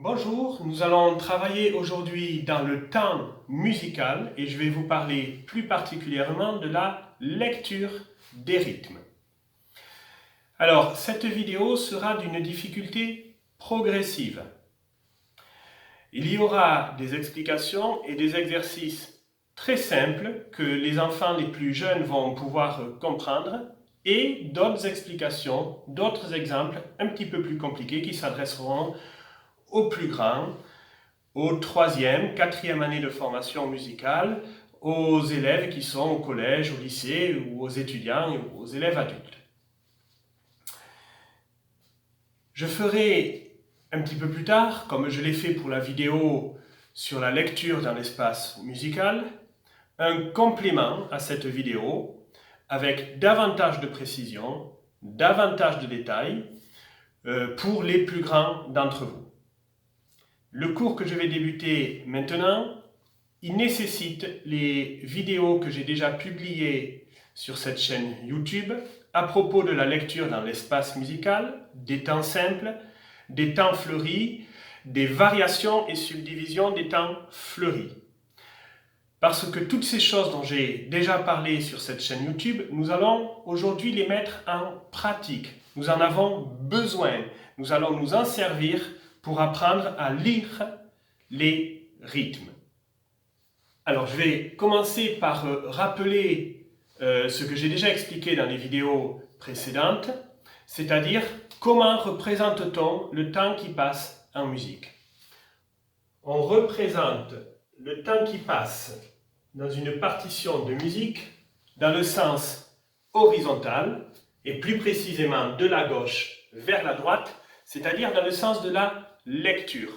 Bonjour, nous allons travailler aujourd'hui dans le temps musical et je vais vous parler plus particulièrement de la lecture des rythmes. Alors, cette vidéo sera d'une difficulté progressive. Il y aura des explications et des exercices très simples que les enfants les plus jeunes vont pouvoir comprendre et d'autres explications, d'autres exemples un petit peu plus compliqués qui s'adresseront aux plus grands, aux troisième, quatrième année de formation musicale, aux élèves qui sont au collège, au lycée, ou aux étudiants et aux élèves adultes. Je ferai un petit peu plus tard, comme je l'ai fait pour la vidéo sur la lecture dans l'espace musical, un complément à cette vidéo avec davantage de précision, davantage de détails pour les plus grands d'entre vous. Le cours que je vais débuter maintenant, il nécessite les vidéos que j'ai déjà publiées sur cette chaîne YouTube à propos de la lecture dans l'espace musical, des temps simples, des temps fleuris, des variations et subdivisions des temps fleuris. Parce que toutes ces choses dont j'ai déjà parlé sur cette chaîne YouTube, nous allons aujourd'hui les mettre en pratique. Nous en avons besoin. Nous allons nous en servir pour apprendre à lire les rythmes. Alors, je vais commencer par rappeler ce que j'ai déjà expliqué dans les vidéos précédentes, c'est-à-dire comment représente-t-on le temps qui passe en musique. On représente le temps qui passe dans une partition de musique dans le sens horizontal, et plus précisément de la gauche vers la droite, c'est-à-dire dans le sens de la lecture.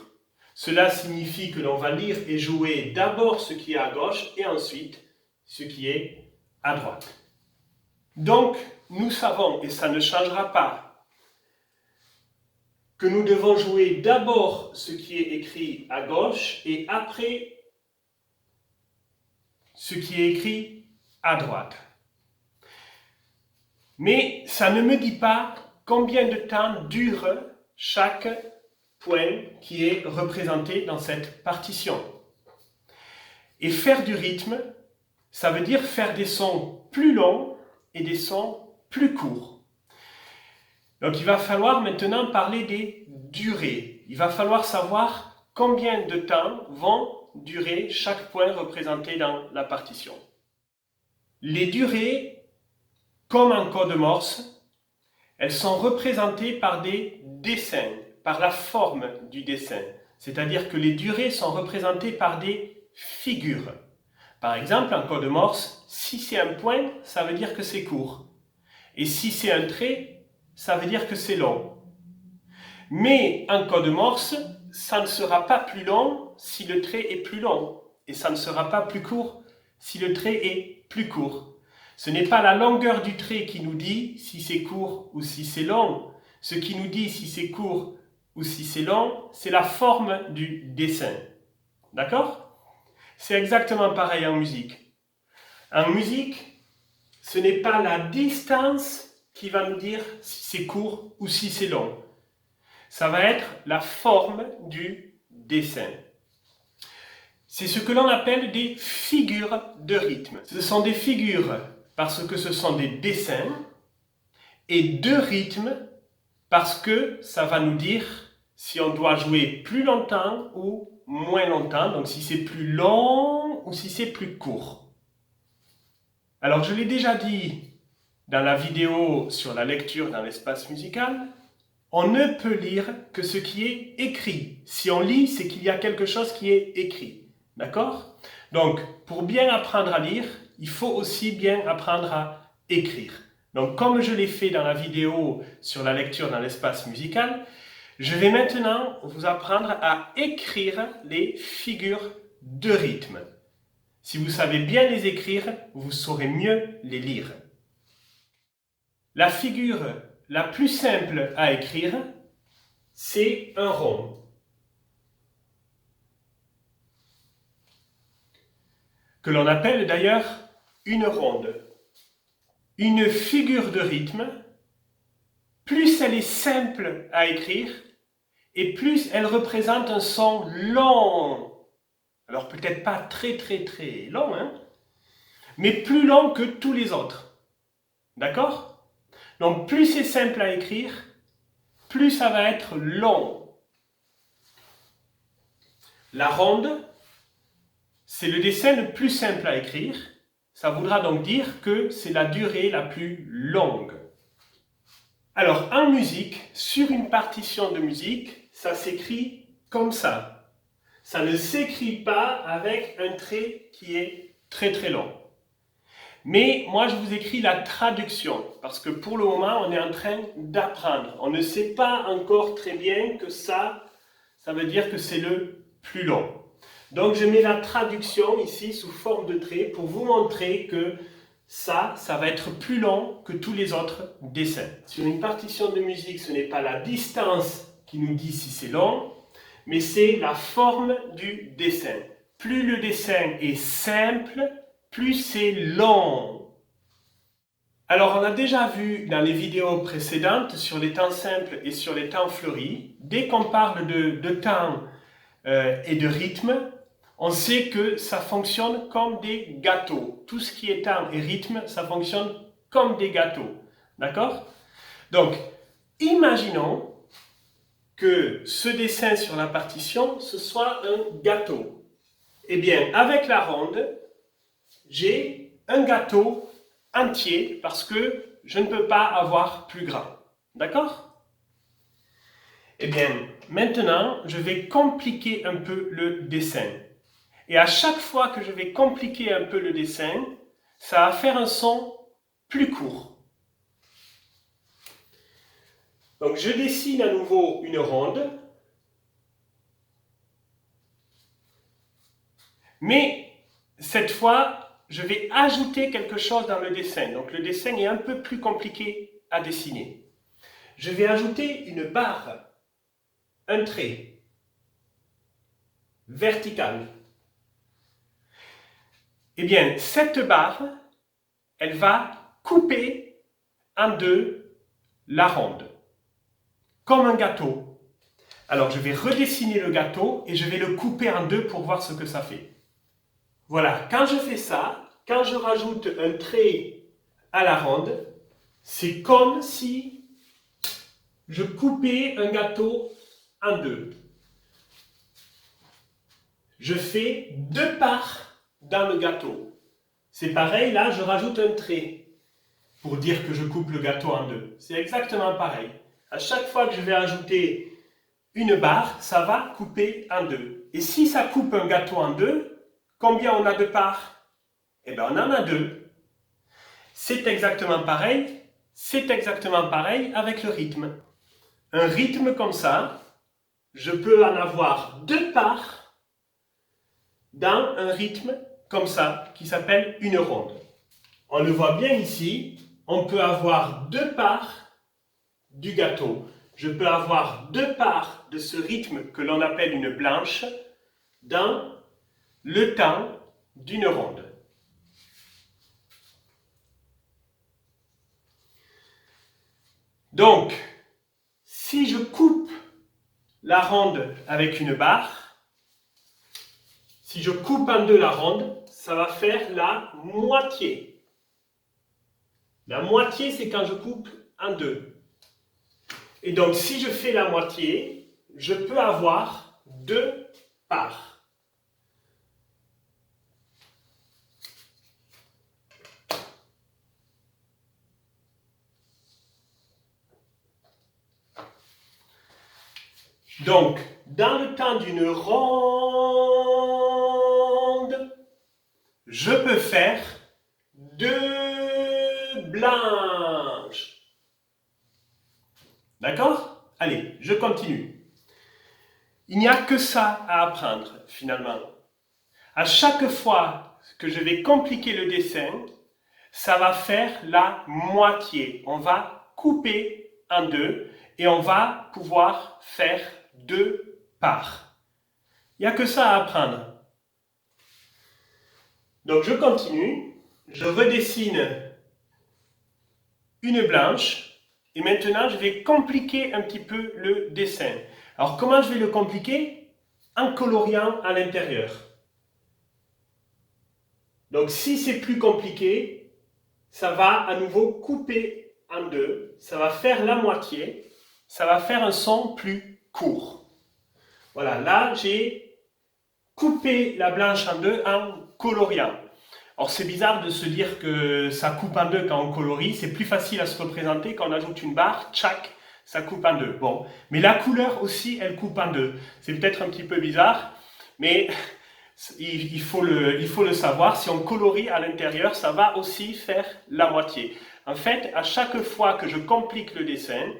Cela signifie que l'on va lire et jouer d'abord ce qui est à gauche et ensuite ce qui est à droite. Donc, nous savons, et ça ne changera pas, que nous devons jouer d'abord ce qui est écrit à gauche et après ce qui est écrit à droite. Mais ça ne me dit pas combien de temps dure chaque point qui est représenté dans cette partition. Et faire du rythme, ça veut dire faire des sons plus longs et des sons plus courts. Donc il va falloir maintenant parler des durées. Il va falloir savoir combien de temps vont durer chaque point représenté dans la partition. Les durées, comme en code Morse, elles sont représentées par des dessins, par la forme du dessin. C'est-à-dire que les durées sont représentées par des figures. Par exemple, en code Morse, si c'est un point, ça veut dire que c'est court. Et si c'est un trait, ça veut dire que c'est long. Mais en code Morse, ça ne sera pas plus long si le trait est plus long. Et ça ne sera pas plus court si le trait est plus court. Ce n'est pas la longueur du trait qui nous dit si c'est court ou si c'est long. Ce qui nous dit si c'est court ou si c'est long, c'est la forme du dessin. D'accord ? C'est exactement pareil en musique. En musique, ce n'est pas la distance qui va nous dire si c'est court ou si c'est long. Ça va être la forme du dessin. C'est ce que l'on appelle des figures de rythme. Ce sont des figures parce que ce sont des dessins et de rythme parce que ça va nous dire si on doit jouer plus longtemps ou moins longtemps, donc si c'est plus long ou si c'est plus court. Alors je l'ai déjà dit dans la vidéo sur la lecture dans l'espace musical, on ne peut lire que ce qui est écrit. Si on lit, c'est qu'il y a quelque chose qui est écrit. D'accord ? Donc, pour bien apprendre à lire, il faut aussi bien apprendre à écrire. Donc, comme je l'ai fait dans la vidéo sur la lecture dans l'espace musical, je vais maintenant vous apprendre à écrire les figures de rythme. Si vous savez bien les écrire, vous saurez mieux les lire. La figure la plus simple à écrire, c'est un rond. Que l'on appelle d'ailleurs une ronde. Une figure de rythme, plus elle est simple à écrire, et plus elle représente un son long. Alors peut-être pas très long, hein, mais plus long que tous les autres. D'accord? Donc plus c'est simple à écrire, plus ça va être long. La ronde, c'est le dessin le plus simple à écrire. Ça voudra donc dire que c'est la durée la plus longue. Alors en musique, sur une partition de musique, ça s'écrit comme ça. Ça ne s'écrit pas avec un trait qui est très long. Mais moi je vous écris la traduction, parce que pour le moment on est en train d'apprendre. On ne sait pas encore très bien que ça veut dire que c'est le plus long. Donc je mets la traduction ici sous forme de trait pour vous montrer que ça va être plus long que tous les autres dessins. Sur une partition de musique, ce n'est pas la distance qui nous dit si c'est long, mais c'est la forme du dessin. Plus le dessin est simple, plus c'est long. Alors on a déjà vu dans les vidéos précédentes sur les temps simples et sur les temps fleuris, dès qu'on parle de temps et de rythme, on sait que ça fonctionne comme des gâteaux. Tout ce qui est temps et rythme, ça fonctionne comme des gâteaux. D'accord? Donc, imaginons que ce dessin sur la partition, ce soit un gâteau. Eh bien, avec la ronde, j'ai un gâteau entier parce que je ne peux pas avoir plus grand. D'accord? Eh bien, maintenant, je vais compliquer un peu le dessin. Et à chaque fois que je vais compliquer un peu le dessin, ça va faire un son plus court. Donc je dessine à nouveau une ronde. Mais cette fois, je vais ajouter quelque chose dans le dessin. Donc le dessin est un peu plus compliqué à dessiner. Je vais ajouter une barre, un trait vertical. Eh bien, cette barre, elle va couper en deux la ronde, comme un gâteau. Alors, je vais redessiner le gâteau et je vais le couper en deux pour voir ce que ça fait. Voilà, quand je fais ça, quand je rajoute un trait à la ronde, c'est comme si je coupais un gâteau en deux. Je fais deux parts dans le gâteau. C'est pareil, là, je rajoute un trait pour dire que je coupe le gâteau en deux. C'est exactement pareil. À chaque fois que je vais ajouter une barre, ça va couper en deux. Et si ça coupe un gâteau en deux, combien on a de parts? Eh bien, on en a deux. C'est exactement pareil avec le rythme. Un rythme comme ça, je peux en avoir deux parts dans un rythme comme ça, qui s'appelle une ronde. On le voit bien ici, on peut avoir deux parts du gâteau. Je peux avoir deux parts de ce rythme que l'on appelle une blanche dans le temps d'une ronde. Donc, si je coupe la ronde avec une barre, si je coupe en deux la ronde, ça va faire la moitié. La moitié, c'est quand je coupe en deux. Et donc, si je fais la moitié, je peux avoir deux parts. Donc, dans le temps d'une ronde, je peux faire deux blanches. D'accord? Allez, je continue. Il n'y a que ça à apprendre, finalement. À chaque fois que je vais compliquer le dessin, ça va faire la moitié. On va couper en deux et on va pouvoir faire deux parts. Il n'y a que ça à apprendre. Donc je continue, je redessine une blanche et maintenant je vais compliquer un petit peu le dessin. Alors comment je vais le compliquer? En coloriant à l'intérieur. Donc si c'est plus compliqué, ça va à nouveau couper en deux, ça va faire la moitié, ça va faire un son plus court. Voilà, là j'ai coupé la blanche en deux en coloriant. Alors c'est bizarre de se dire que ça coupe en deux quand on colorie, c'est plus facile à se représenter quand on ajoute une barre, tchac, ça coupe en deux. Bon, mais la couleur aussi, elle coupe en deux. C'est peut-être un petit peu bizarre, mais il faut le savoir. Si on colorie à l'intérieur, ça va aussi faire la moitié. En fait, à chaque fois que je complique le dessin,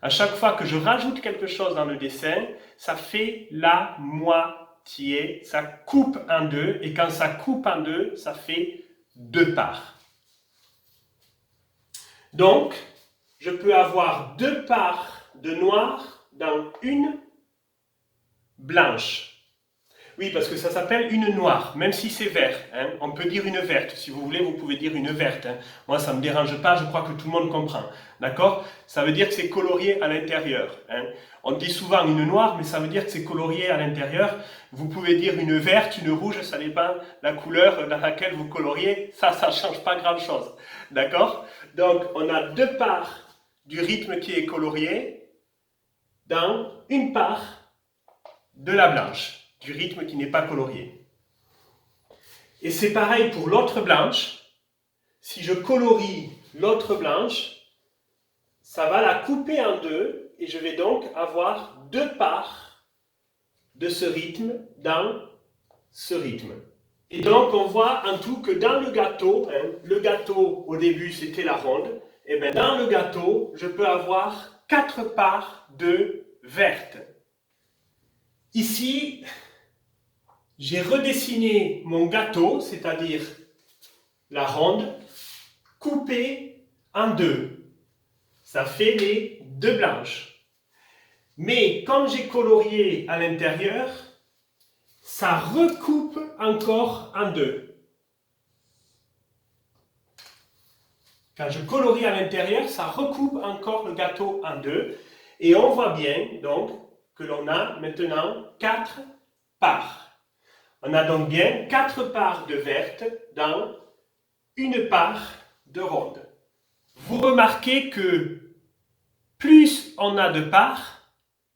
à chaque fois que je rajoute quelque chose dans le dessin, ça fait la moitié, ça coupe en deux, et quand ça coupe en deux, ça fait deux parts. Donc, je peux avoir deux parts de noir dans une blanche. Oui, parce que ça s'appelle une noire, même si c'est vert. On peut dire une verte. Si vous voulez, vous pouvez dire une verte. Moi, ça ne me dérange pas, je crois que tout le monde comprend. D'accord? Ça veut dire que c'est colorié à l'intérieur. On dit souvent une noire, mais ça veut dire que c'est colorié à l'intérieur. Vous pouvez dire une verte, une rouge, ça dépend de la couleur dans laquelle vous coloriez. Ça ne change pas grand-chose. D'accord? Donc, on a deux parts du rythme qui est colorié dans une part de la blanche, du rythme qui n'est pas colorié. Et c'est pareil pour l'autre blanche. Si je colorie l'autre blanche, ça va la couper en deux et je vais donc avoir deux parts de ce rythme dans ce rythme. Et donc on voit en tout que dans le gâteau au début c'était la ronde, et bien dans le gâteau je peux avoir 4 parts de verte. Ici, j'ai redessiné mon gâteau, c'est-à-dire la ronde, coupée en deux. Ça fait les deux blanches. Mais comme j'ai colorié à l'intérieur, ça recoupe encore en deux. Quand je colorie à l'intérieur, ça recoupe encore le gâteau en deux. Et on voit bien donc que l'on a maintenant 4 parts. On a donc bien 4 parts de verte dans une part de ronde. Vous remarquez que plus on a de parts,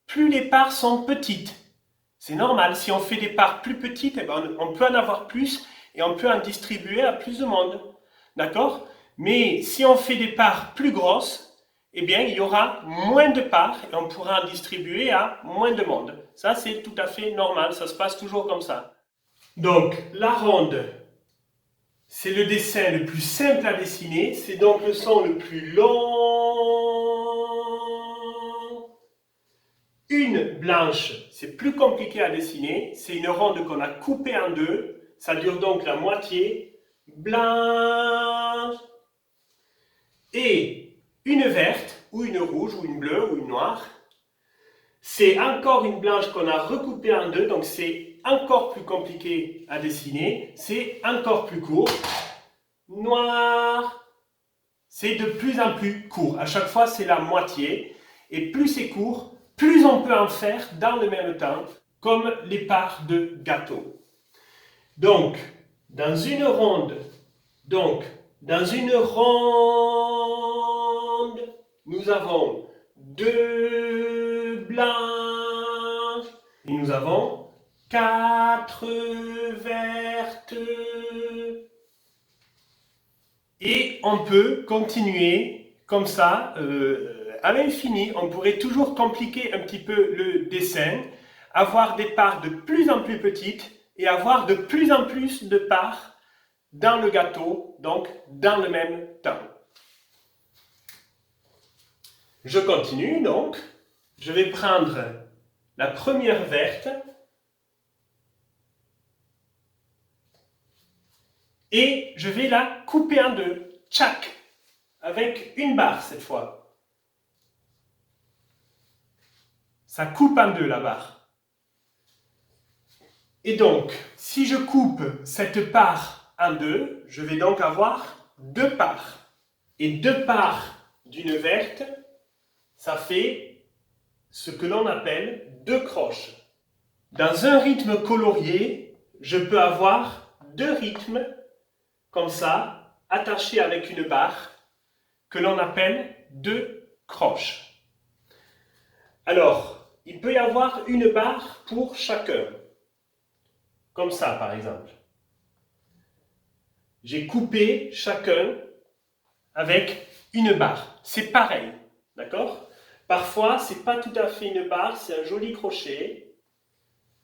plus les parts sont petites. C'est normal, si on fait des parts plus petites, eh ben on peut en avoir plus et on peut en distribuer à plus de monde. D'accord? Mais si on fait des parts plus grosses, eh bien il y aura moins de parts et on pourra en distribuer à moins de monde. Ça c'est tout à fait normal, ça se passe toujours comme ça. Donc, la ronde, c'est le dessin le plus simple à dessiner, c'est donc le son le plus long. Une blanche, c'est plus compliqué à dessiner, c'est une ronde qu'on a coupée en deux, ça dure donc la moitié, blanche. Et une verte, ou une rouge, ou une bleue, ou une noire, c'est encore une blanche qu'on a recoupée en deux, donc c'est encore plus compliqué à dessiner, c'est encore plus court. Noir, c'est de plus en plus court. À chaque fois, c'est la moitié. Et plus c'est court, plus on peut en faire dans le même temps, comme les parts de gâteau. Donc, dans une ronde, nous avons deux blanches et nous avons 4 vertes. Et on peut continuer comme ça à l'infini. On pourrait toujours compliquer un petit peu le dessin, avoir des parts de plus en plus petites et avoir de plus en plus de parts dans le gâteau, donc dans le même temps. Je continue donc. Je vais prendre la première verte et je vais la couper en deux, tchac, avec une barre cette fois. Ça coupe en deux la barre. Et donc, si je coupe cette part en deux, je vais donc avoir deux parts. Et deux parts d'une verte, ça fait ce que l'on appelle deux croches. Dans un rythme colorié, je peux avoir deux rythmes comme ça, attachés avec une barre, que l'on appelle deux croches. Alors, il peut y avoir une barre pour chacun. Comme ça, par exemple. J'ai coupé chacun avec une barre. C'est pareil, d'accord? Parfois, c'est pas tout à fait une barre, c'est un joli crochet.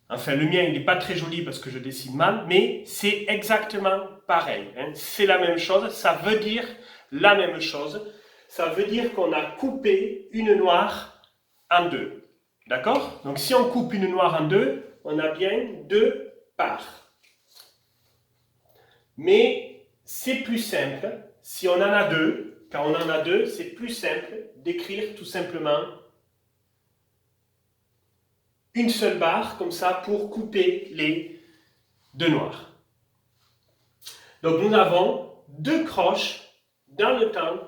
Enfin, le mien, il n'est pas très joli parce que je dessine mal, mais c'est exactement pareil. Hein. C'est la même chose, ça veut dire la même chose. Ça veut dire qu'on a coupé une noire en deux. D'accord? Donc, si on coupe une noire en deux, on a bien deux parts. Mais c'est plus simple, si on en a deux, quand on en a deux, c'est plus simple d'écrire tout simplement une seule barre, comme ça, pour couper les deux noirs. Donc nous avons deux croches dans le temps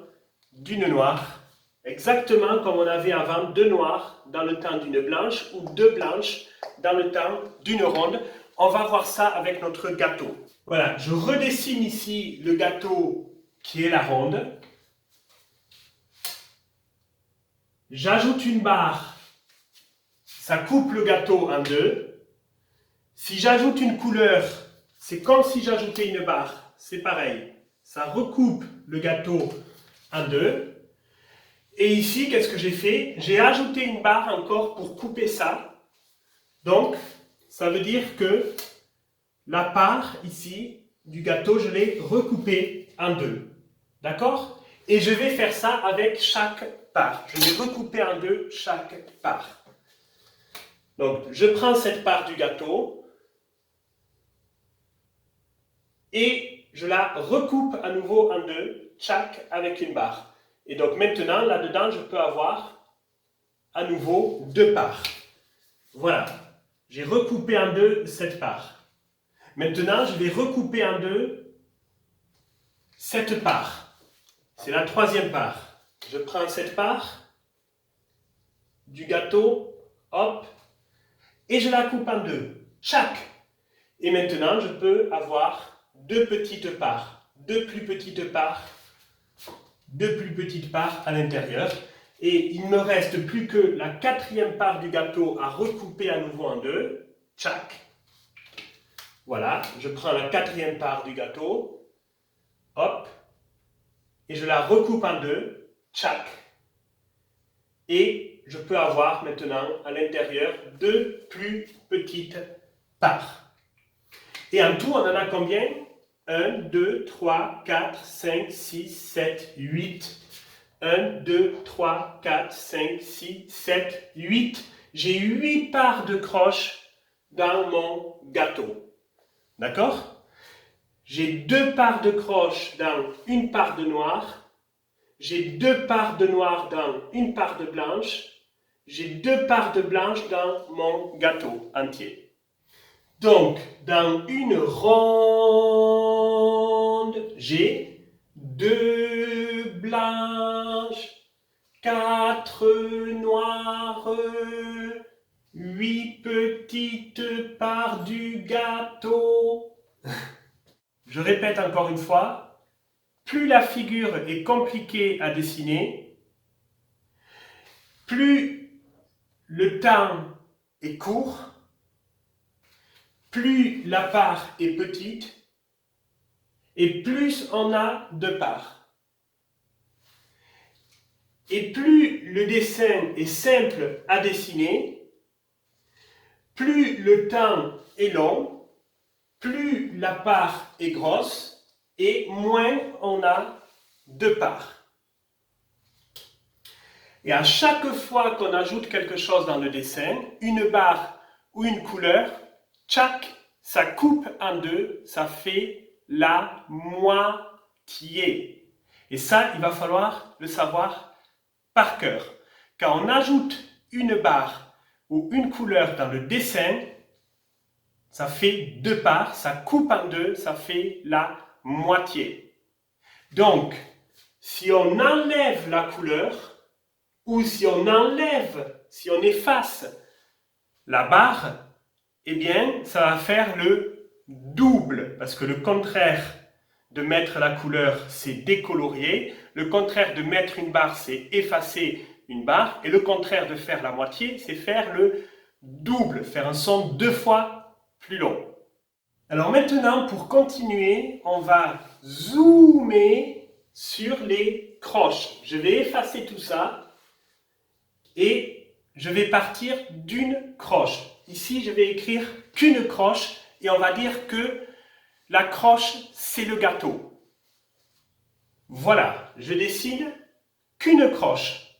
d'une noire, exactement comme on avait avant deux noirs dans le temps d'une blanche, ou deux blanches dans le temps d'une ronde. On va voir ça avec notre gâteau. Voilà, je redessine ici le gâteau qui est la ronde. J'ajoute une barre. Ça coupe le gâteau en deux. Si j'ajoute une couleur, c'est comme si j'ajoutais une barre. C'est pareil. Ça recoupe le gâteau en deux. Et ici, qu'est-ce que j'ai fait? J'ai ajouté une barre encore pour couper ça. Donc, ça veut dire que la part ici du gâteau, je l'ai recoupée en deux. D'accord? Et je vais faire ça avec chaque part. Je vais recouper en deux chaque part. Donc, je prends cette part du gâteau et je la recoupe à nouveau en deux, chaque avec une barre. Et donc maintenant, là-dedans, je peux avoir à nouveau deux parts. Voilà, j'ai recoupé en deux cette part. Maintenant, je vais recouper en deux cette part. C'est la troisième part. Je prends cette part du gâteau, hop, et je la coupe en deux, chaque. Et maintenant, je peux avoir deux petites parts, deux plus petites parts à l'intérieur. Et il ne me reste plus que la quatrième part du gâteau à recouper à nouveau en deux, chaque. Voilà, je prends la quatrième part du gâteau, hop, et je la recoupe en deux, chaque. Et je peux avoir maintenant à l'intérieur deux plus petites parts. Et en tout, on en a combien? 1, 2, 3, 4, 5, 6, 7, 8. 1, 2, 3, 4, 5, 6, 7, 8. J'ai 8 parts de croche dans mon gâteau. D'accord? J'ai 2 parts de croche dans une part de noir. J'ai 2 parts de noir dans une part de blanche. J'ai 2 parts de blanche dans mon gâteau entier. Donc, dans une ronde, j'ai 2 blanches, 4 noires, 8 petites parts du gâteau. Je répète encore une fois, plus la figure est compliquée à dessiner, plus le temps est court, plus la part est petite et plus on a de parts. Et plus le dessin est simple à dessiner, plus le temps est long, plus la part est grosse et moins on a de parts. Et à chaque fois qu'on ajoute quelque chose dans le dessin, une barre ou une couleur, chaque, ça coupe en deux, ça fait la moitié. Et ça, il va falloir le savoir par cœur. Quand on ajoute une barre ou une couleur dans le dessin, ça fait 2 parts, ça coupe en deux, ça fait la moitié. Donc, si on enlève la couleur, ou si on enlève, si on efface la barre, eh bien, ça va faire le double, parce que le contraire de mettre la couleur, c'est décolorier. Le contraire de mettre une barre, c'est effacer une barre. Et le contraire de faire la moitié, c'est faire le double, faire un son 2 fois plus long. Alors maintenant, pour continuer, on va zoomer sur les croches. Je vais effacer tout ça et je vais partir d'une croche. Ici, je vais écrire qu'une croche et on va dire que la croche, c'est le gâteau. Voilà, je dessine qu'une croche.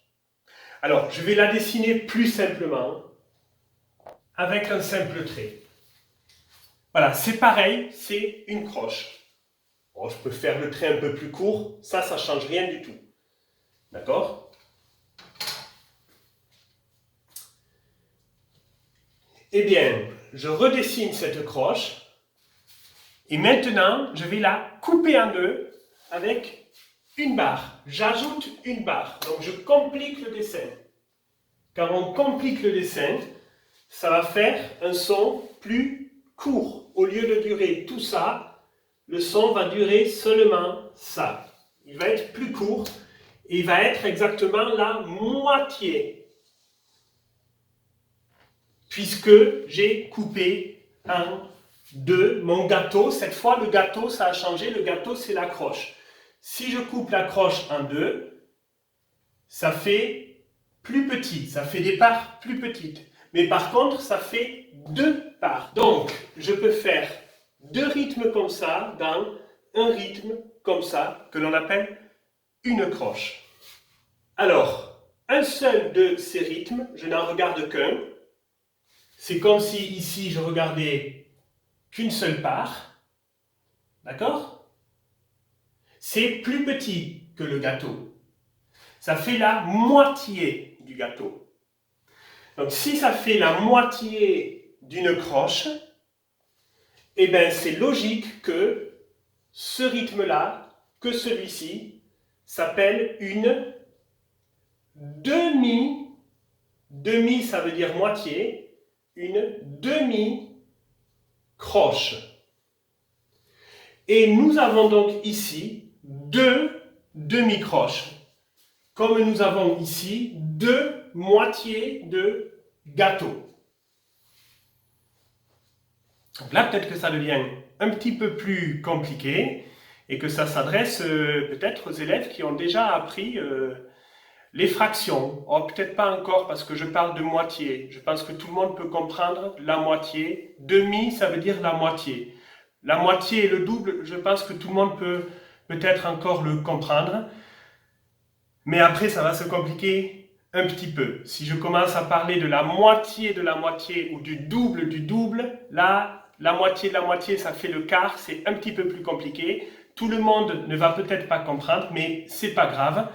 Alors, je vais la dessiner plus simplement avec un simple trait. Voilà, c'est pareil, c'est une croche. Bon, je peux faire le trait un peu plus court, ça ne change rien du tout. D'accord? Eh bien, je redessine cette croche et maintenant, je vais la couper en deux avec une barre. J'ajoute une barre, donc je complique le dessin. Quand on complique le dessin, ça va faire un son plus court. Au lieu de durer tout ça, le son va durer seulement ça. Il va être plus court et il va être exactement la moitié. Puisque j'ai coupé en deux mon gâteau. Cette fois, le gâteau, ça a changé. Le gâteau, c'est la croche. Si je coupe la croche en deux, ça fait plus petit. Ça fait des parts plus petites. Mais par contre, ça fait deux parts. Donc, je peux faire deux rythmes comme ça dans un rythme comme ça, que l'on appelle une croche. Alors, un seul de ces rythmes, je n'en regarde qu'un. C'est comme si ici, je regardais qu'une seule part. D'accord? C'est plus petit que le gâteau. Ça fait la moitié du gâteau. Donc, si ça fait la moitié d'une croche, eh bien, c'est logique que ce rythme-là, que celui-ci, s'appelle une demi. Demi, ça veut dire moitié. Une demi-croche. Et nous avons donc ici deux demi-croches. Comme nous avons ici deux moitiés de gâteau. Donc là, peut-être que ça devient un petit peu plus compliqué et que ça s'adresse peut-être aux élèves qui ont déjà appris les fractions. Oh, peut-être pas encore parce que je parle de moitié. Je pense que tout le monde peut comprendre la moitié. Demi, ça veut dire la moitié. La moitié et le double, je pense que tout le monde peut peut-être encore le comprendre. Mais après, ça va se compliquer un petit peu. Si je commence à parler de la moitié ou du double, là, la moitié de la moitié, ça fait le quart, c'est un petit peu plus compliqué. Tout le monde ne va peut-être pas comprendre, mais c'est pas grave.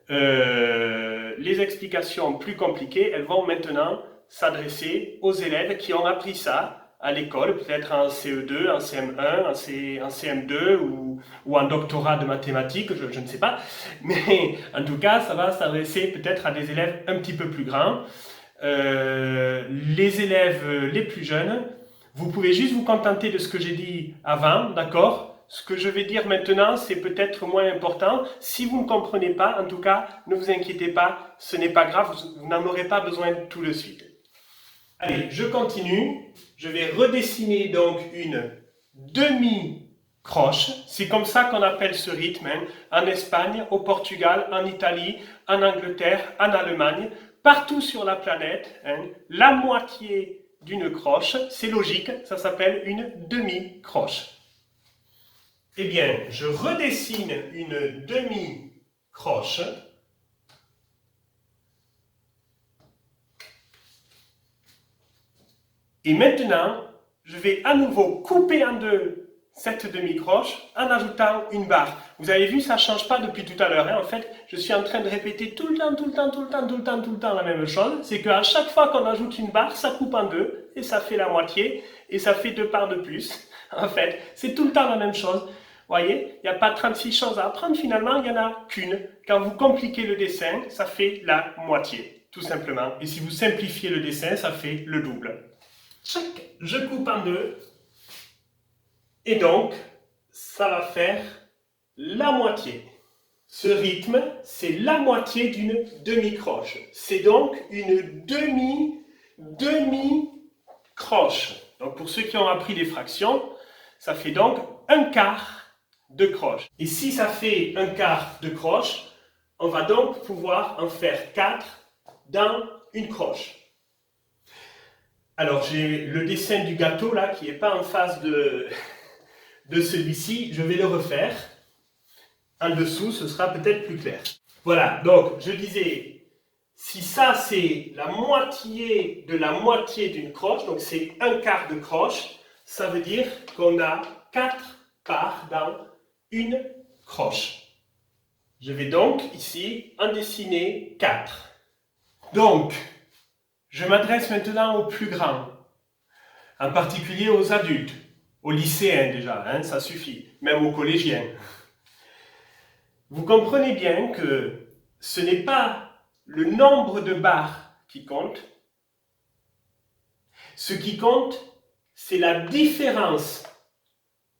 Les explications plus compliquées, elles vont maintenant s'adresser aux élèves qui ont appris ça à l'école, peut-être en CE2, en CM1, en CM2 ou en doctorat de mathématiques, je ne sais pas. Mais en tout cas, ça va s'adresser peut-être à des élèves un petit peu plus grands. Les élèves les plus jeunes, vous pouvez juste vous contenter de ce que j'ai dit avant, d'accord ? Ce que je vais dire maintenant, c'est peut-être moins important. Si vous ne comprenez pas, en tout cas, ne vous inquiétez pas, ce n'est pas grave, vous n'en aurez pas besoin tout de suite. Allez, je continue. Je vais redessiner donc une demi-croche. C'est comme ça qu'on appelle ce rythme, hein. En Espagne, au Portugal, en Italie, en Angleterre, en Allemagne, partout sur la planète, hein, la moitié d'une croche, c'est logique, ça s'appelle une demi-croche. Eh bien, je redessine une demi-croche. Et maintenant, je vais à nouveau couper en deux cette demi-croche en ajoutant une barre. Vous avez vu, ça ne change pas depuis tout à l'heure. Hein. En fait, je suis en train de répéter tout le temps la même chose. C'est qu'à chaque fois qu'on ajoute une barre, ça coupe en deux et ça fait la moitié et ça fait deux parts de plus. En fait, c'est tout le temps la même chose. voyez, il n'y a pas 36 choses à apprendre, finalement, il n'y en a qu'une. Quand vous compliquez le dessin, ça fait la moitié, tout simplement. Et si vous simplifiez le dessin, ça fait le double. Je coupe en deux. Et donc, ça va faire la moitié. Ce rythme, c'est la moitié d'une demi-croche. C'est donc une demi-croche. Donc pour ceux qui ont appris les fractions, ça fait donc un quart de croche. Et si ça fait un quart de croche, on va donc pouvoir en faire 4 dans une croche. Alors j'ai le dessin du gâteau là qui n'est pas en face de celui-ci, je vais le refaire. En dessous, ce sera peut-être plus clair. Voilà, donc je disais, si ça c'est la moitié de la moitié d'une croche, donc c'est un quart de croche, ça veut dire qu'on a 4 parts dans une croche. Je vais donc ici en dessiner 4. Donc, je m'adresse maintenant aux plus grands, en particulier aux adultes, aux lycéens déjà, hein, ça suffit, même aux collégiens. Vous comprenez bien que ce n'est pas le nombre de barres qui compte. Ce qui compte, c'est la différence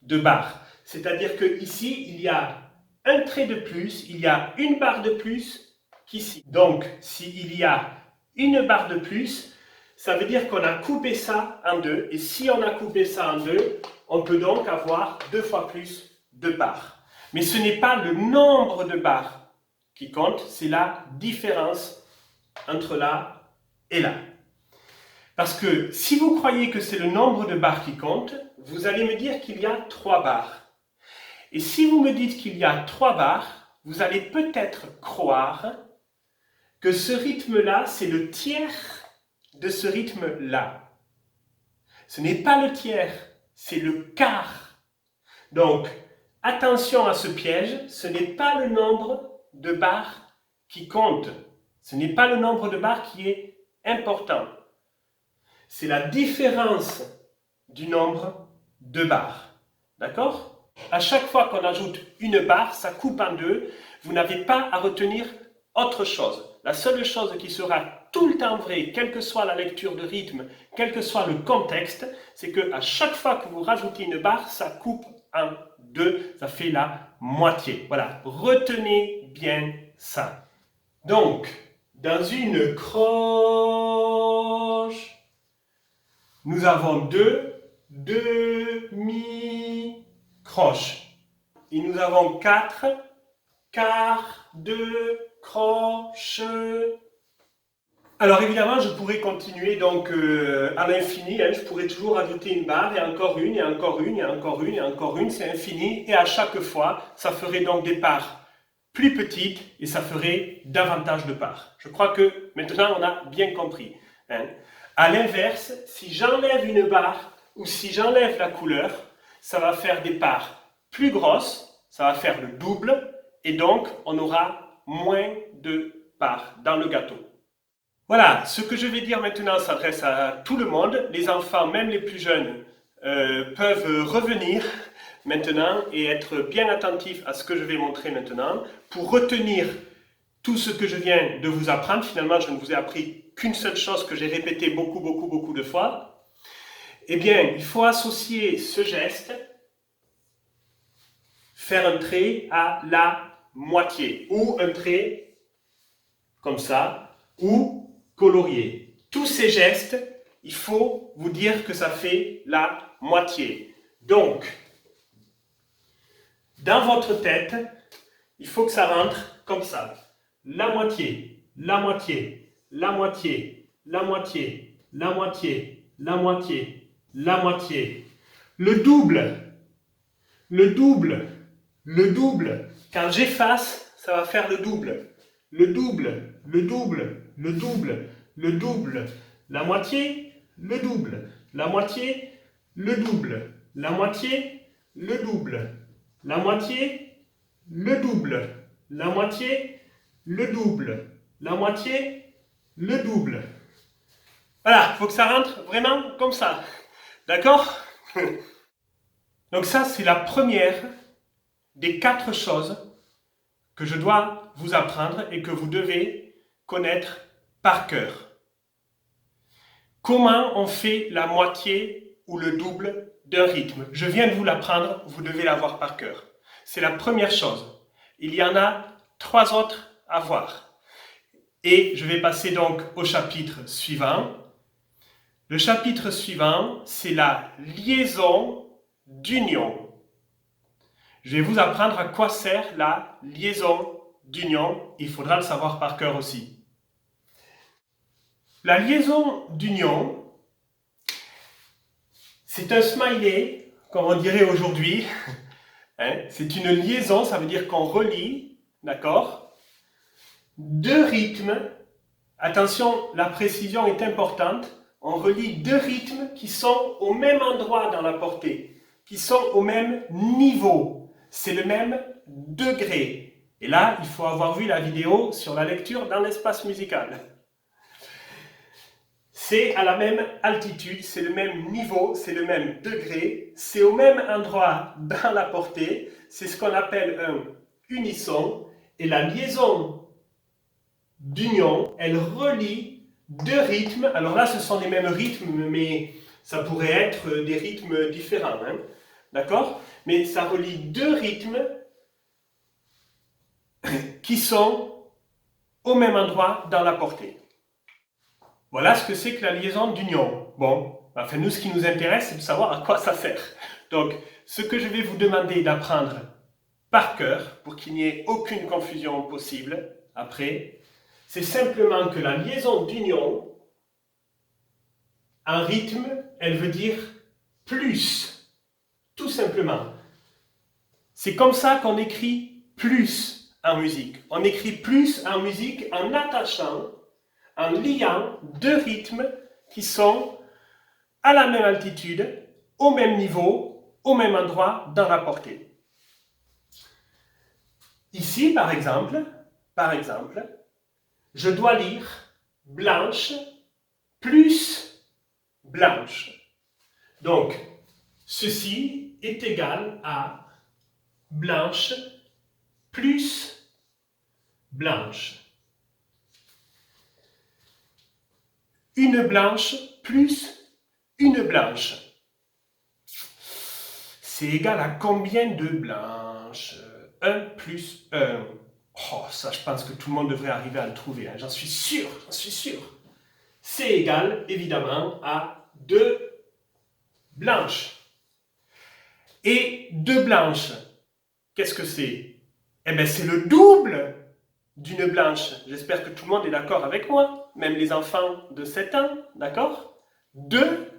de barres. C'est-à-dire qu'ici, il y a un trait de plus, il y a une barre de plus qu'ici. Donc, s'il y a une barre de plus, ça veut dire qu'on a coupé ça en deux. Et si on a coupé ça en deux, on peut donc avoir 2 fois plus de barres. Mais ce n'est pas le nombre de barres qui compte, c'est la différence entre là et là. Parce que si vous croyez que c'est le nombre de barres qui compte, vous allez me dire qu'il y a 3 barres. Et si vous me dites qu'il y a 3 barres, vous allez peut-être croire que ce rythme-là, c'est le tiers de ce rythme-là. Ce n'est pas le tiers, c'est le quart. Donc, attention à ce piège, ce n'est pas le nombre de barres qui compte. Ce n'est pas le nombre de barres qui est important. C'est la différence du nombre de barres. D'accord? À chaque fois qu'on ajoute une barre, ça coupe en deux. Vous n'avez pas à retenir autre chose. La seule chose qui sera tout le temps vraie, quelle que soit la lecture de rythme, quel que soit le contexte, c'est qu'à chaque fois que vous rajoutez une barre, ça coupe en deux, ça fait la moitié. Voilà, retenez bien ça. Donc, dans une croche, nous avons 2 demi-croches. Et nous avons 4 quarts de croche. Alors évidemment, je pourrais continuer donc à l'infini, hein, je pourrais toujours ajouter une barre, et encore une, et encore une, et encore une, et encore une, c'est infini, et à chaque fois, ça ferait donc des parts plus petites, et ça ferait davantage de parts. Je crois que maintenant, on a bien compris. Hein. À l'inverse, si j'enlève une barre, ou si j'enlève la couleur, ça va faire des parts plus grosses, ça va faire le double, et donc on aura moins de parts dans le gâteau. Voilà, ce que je vais dire maintenant s'adresse à tout le monde. Les enfants, même les plus jeunes, peuvent revenir maintenant et être bien attentifs à ce que je vais montrer maintenant pour retenir tout ce que je viens de vous apprendre. Finalement, je ne vous ai appris qu'une seule chose que j'ai répétée beaucoup de fois. Eh bien, il faut associer ce geste, faire un trait à la moitié, ou un trait comme ça, ou colorier. Tous ces gestes, il faut vous dire que ça fait la moitié. Donc, dans votre tête, il faut que ça rentre comme ça. La moitié, la moitié, la moitié, la moitié, la moitié, la moitié, la moitié. Le double, le double, le double. Quand j'efface, ça va faire le double. Le double, le double, le double, le double, la moitié, le double, la moitié, le double, la moitié, le double, la moitié, le double, la moitié, le double, la moitié, le double. Voilà, il faut que ça rentre vraiment comme ça. D'accord? Donc ça, c'est la première des 4 choses que je dois vous apprendre et que vous devez connaître par cœur. Comment on fait la moitié ou le double d'un rythme? Je viens de vous l'apprendre, vous devez l'avoir par cœur. C'est la première chose. Il y en a 3 autres à voir. Et je vais passer donc au chapitre suivant. Le chapitre suivant, c'est la liaison d'union. Je vais vous apprendre à quoi sert la liaison d'union. Il faudra le savoir par cœur aussi. La liaison d'union, c'est un smiley, comme on dirait aujourd'hui. C'est une liaison, ça veut dire qu'on relie, d'accord, 2 rythmes. Attention, la précision est importante. On relie 2 rythmes qui sont au même endroit dans la portée, qui sont au même niveau. C'est le même degré. Et là, il faut avoir vu la vidéo sur la lecture dans l'espace musical. C'est à la même altitude, c'est le même niveau, c'est le même degré, c'est au même endroit dans la portée. C'est ce qu'on appelle un unisson. Et la liaison d'union, elle relie 2 rythmes. Alors là, ce sont les mêmes rythmes, mais ça pourrait être des rythmes différents. D'accord? Mais ça relie 2 rythmes qui sont au même endroit dans la portée. Voilà ce que c'est que la liaison d'union. Bon, enfin nous, ce qui nous intéresse, c'est de savoir à quoi ça sert. Donc, ce que je vais vous demander d'apprendre par cœur, pour qu'il n'y ait aucune confusion possible après, c'est simplement que la liaison d'union, en rythme, elle veut dire plus. Tout simplement. C'est comme ça qu'on écrit plus en musique. On écrit plus en musique en attachant, en liant 2 rythmes qui sont à la même altitude, au même niveau, au même endroit dans la portée. Ici, par exemple, je dois lire blanche plus blanche. Donc, ceci est égal à blanche plus blanche. Une blanche plus une blanche. C'est égal à combien de blanches? 1 plus 1. Oh, ça, je pense que tout le monde devrait arriver à le trouver. J'en suis sûr, j'en suis sûr. C'est égal, évidemment, à 2 blanches. Et 2 blanches, qu'est-ce que c'est? Eh bien, c'est le double d'une blanche. J'espère que tout le monde est d'accord avec moi, même les enfants de 7 ans, d'accord? 2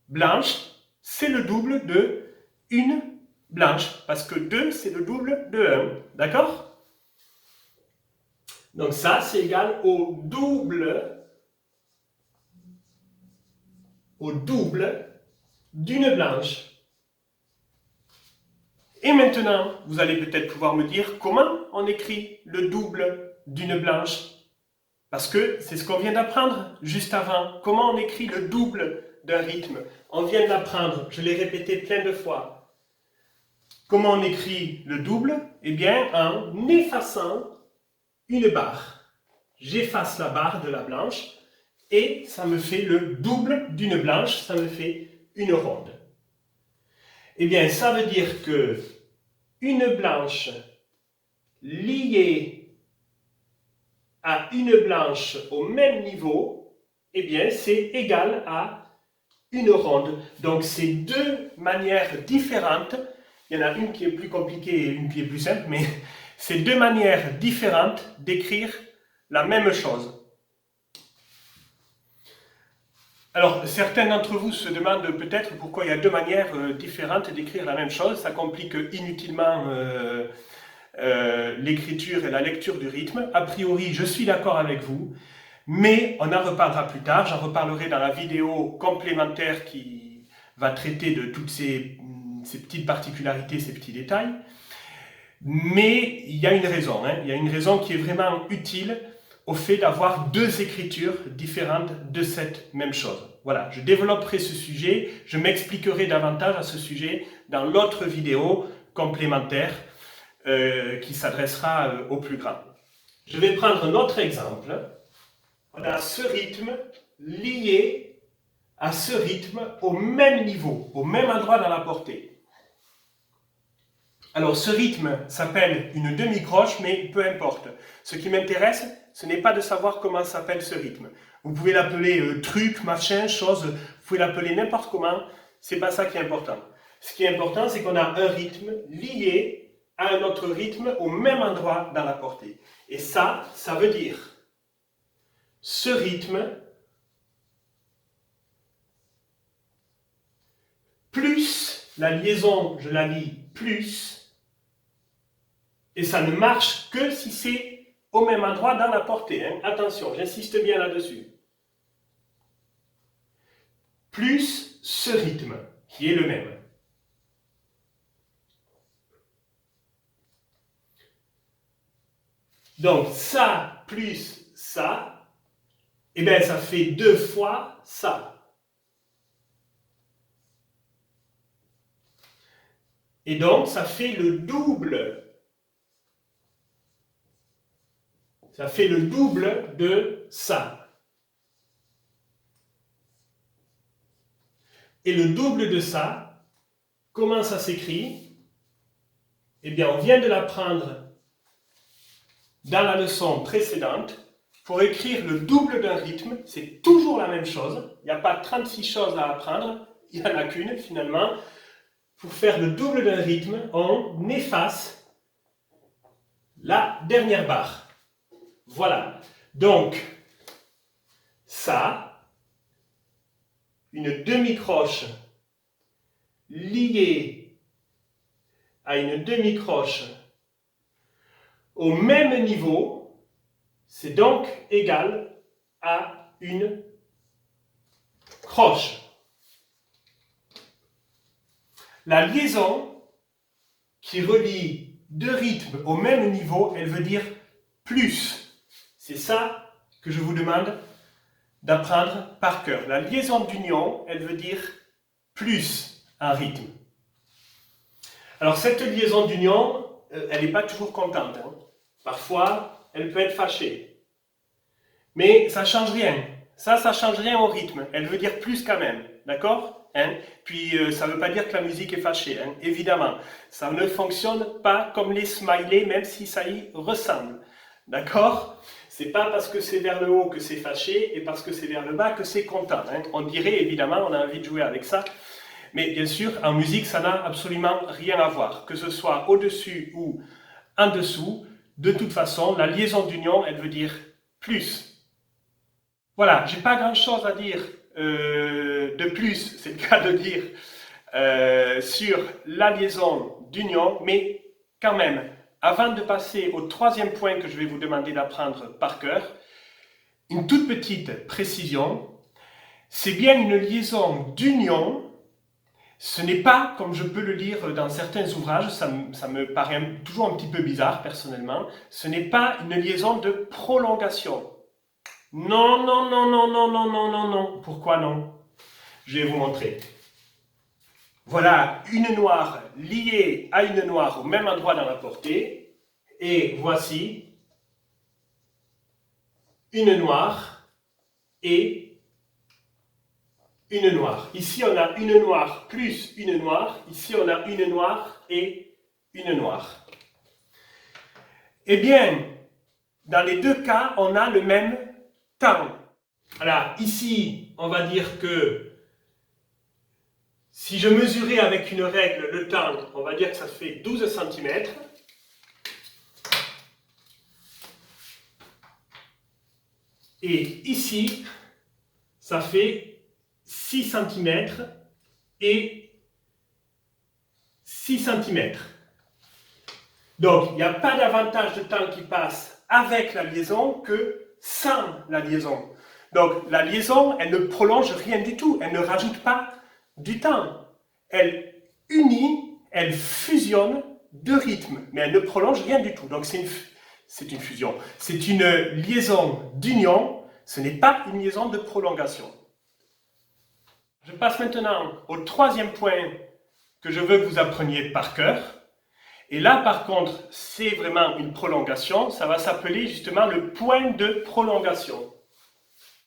blanches, c'est le double de une blanche, parce que 2, c'est le double de 1, d'accord? Donc ça, c'est égal au double d'une blanche. Et maintenant, vous allez peut-être pouvoir me dire comment on écrit le double d'une blanche. Parce que c'est ce qu'on vient d'apprendre juste avant. Comment on écrit le double d'un rythme. On vient de l'apprendre, je l'ai répété plein de fois. Comment on écrit le double? Eh bien, en effaçant une barre. J'efface la barre de la blanche et ça me fait le double d'une blanche, ça me fait une ronde. Eh bien, ça veut dire que une blanche liée à une blanche au même niveau, eh bien, c'est égal à une ronde. Donc, c'est 2 manières différentes. Il y en a une qui est plus compliquée et une qui est plus simple, mais c'est 2 manières différentes d'écrire la même chose. Alors, certains d'entre vous se demandent peut-être pourquoi il y a 2 manières différentes d'écrire la même chose. Ça complique inutilement l'écriture et la lecture du rythme. A priori, je suis d'accord avec vous, mais on en reparlera plus tard. J'en reparlerai dans la vidéo complémentaire qui va traiter de toutes ces petites particularités, ces petits détails. Mais il y a une raison, il y a une raison qui est vraiment utile au fait d'avoir 2 écritures différentes de cette même chose. Voilà, je développerai ce sujet, je m'expliquerai davantage à ce sujet dans l'autre vidéo complémentaire qui s'adressera au plus grand. Je vais prendre un autre exemple. On a ce rythme lié à ce rythme au même niveau, au même endroit dans la portée. Alors ce rythme s'appelle une demi-croche, mais peu importe. Ce qui m'intéresse, ce n'est pas de savoir comment s'appelle ce rythme. Vous pouvez l'appeler truc, machin, chose, vous pouvez l'appeler n'importe comment, c'est pas ça qui est important. Ce qui est important, c'est qu'on a un rythme lié à un autre rythme au même endroit dans la portée. Et ça veut dire ce rythme plus la liaison, je la lis plus, et ça ne marche que si c'est au même endroit dans la portée. Hein. Attention, j'insiste bien là-dessus. Plus ce rythme, qui est le même. Donc, ça plus ça, eh bien, ça fait 2 fois ça. Et donc, ça fait le double. Ça fait le double de ça. Et le double de ça, comment ça s'écrit? Eh bien, on vient de l'apprendre dans la leçon précédente. Pour écrire le double d'un rythme, c'est toujours la même chose. Il n'y a pas 36 choses à apprendre, il n'y en a qu'une finalement. Pour faire le double d'un rythme, on efface la dernière barre. Voilà. Donc, ça, une demi-croche liée à une demi-croche au même niveau, c'est donc égal à une croche. La liaison qui relie deux rythmes au même niveau, elle veut dire plus. C'est ça que je vous demande d'apprendre par cœur. La liaison d'union, elle veut dire plus un rythme. Alors cette liaison d'union, elle n'est pas toujours contente. Hein. Parfois, elle peut être fâchée. Mais ça ne change rien. Ça ne change rien au rythme. Elle veut dire plus quand même. D'accord? Hein? Puis ça ne veut pas dire que la musique est fâchée. Hein? Évidemment. Ça ne fonctionne pas comme les smileys, même si ça y ressemble. D'accord? C'est pas parce que c'est vers le haut que c'est fâché et parce que c'est vers le bas que c'est content. Hein? On dirait évidemment, on a envie de jouer avec ça. Mais bien sûr, en musique, ça n'a absolument rien à voir. Que ce soit au-dessus ou en dessous, de toute façon, la liaison d'union, elle veut dire plus. Voilà, j'ai pas grand-chose à dire de plus, c'est le cas de dire, sur la liaison d'union, mais quand même, avant de passer au troisième point que je vais vous demander d'apprendre par cœur, une toute petite précision, c'est bien une liaison d'union. Ce n'est pas, comme je peux le lire dans certains ouvrages, ça me paraît toujours un petit peu bizarre personnellement, ce n'est pas une liaison de prolongation. Non, non, non, non, non, non, non, non, non. Pourquoi non? Je vais vous montrer. Voilà une noire liée à une noire au même endroit dans la portée. Et voici une noire et une noire. Ici, on a une noire plus une noire. Ici, on a une noire et une noire. Eh bien, dans les deux cas, on a le même temps. Alors, ici, on va dire que si je mesurais avec une règle le temps, on va dire que ça fait 12 cm. Et ici, ça fait 6 cm et 6 cm. Donc, il n'y a pas davantage de temps qui passe avec la liaison que sans la liaison. Donc, la liaison, elle ne prolonge rien du tout. Elle ne rajoute pas du temps. Elle unit, elle fusionne deux rythmes, mais elle ne prolonge rien du tout. Donc, c'est une fusion. C'est une liaison d'union. Ce n'est pas une liaison de prolongation. Je passe maintenant au troisième point que je veux que vous appreniez par cœur. Et là, par contre, c'est vraiment une prolongation. Ça va s'appeler justement le point de prolongation.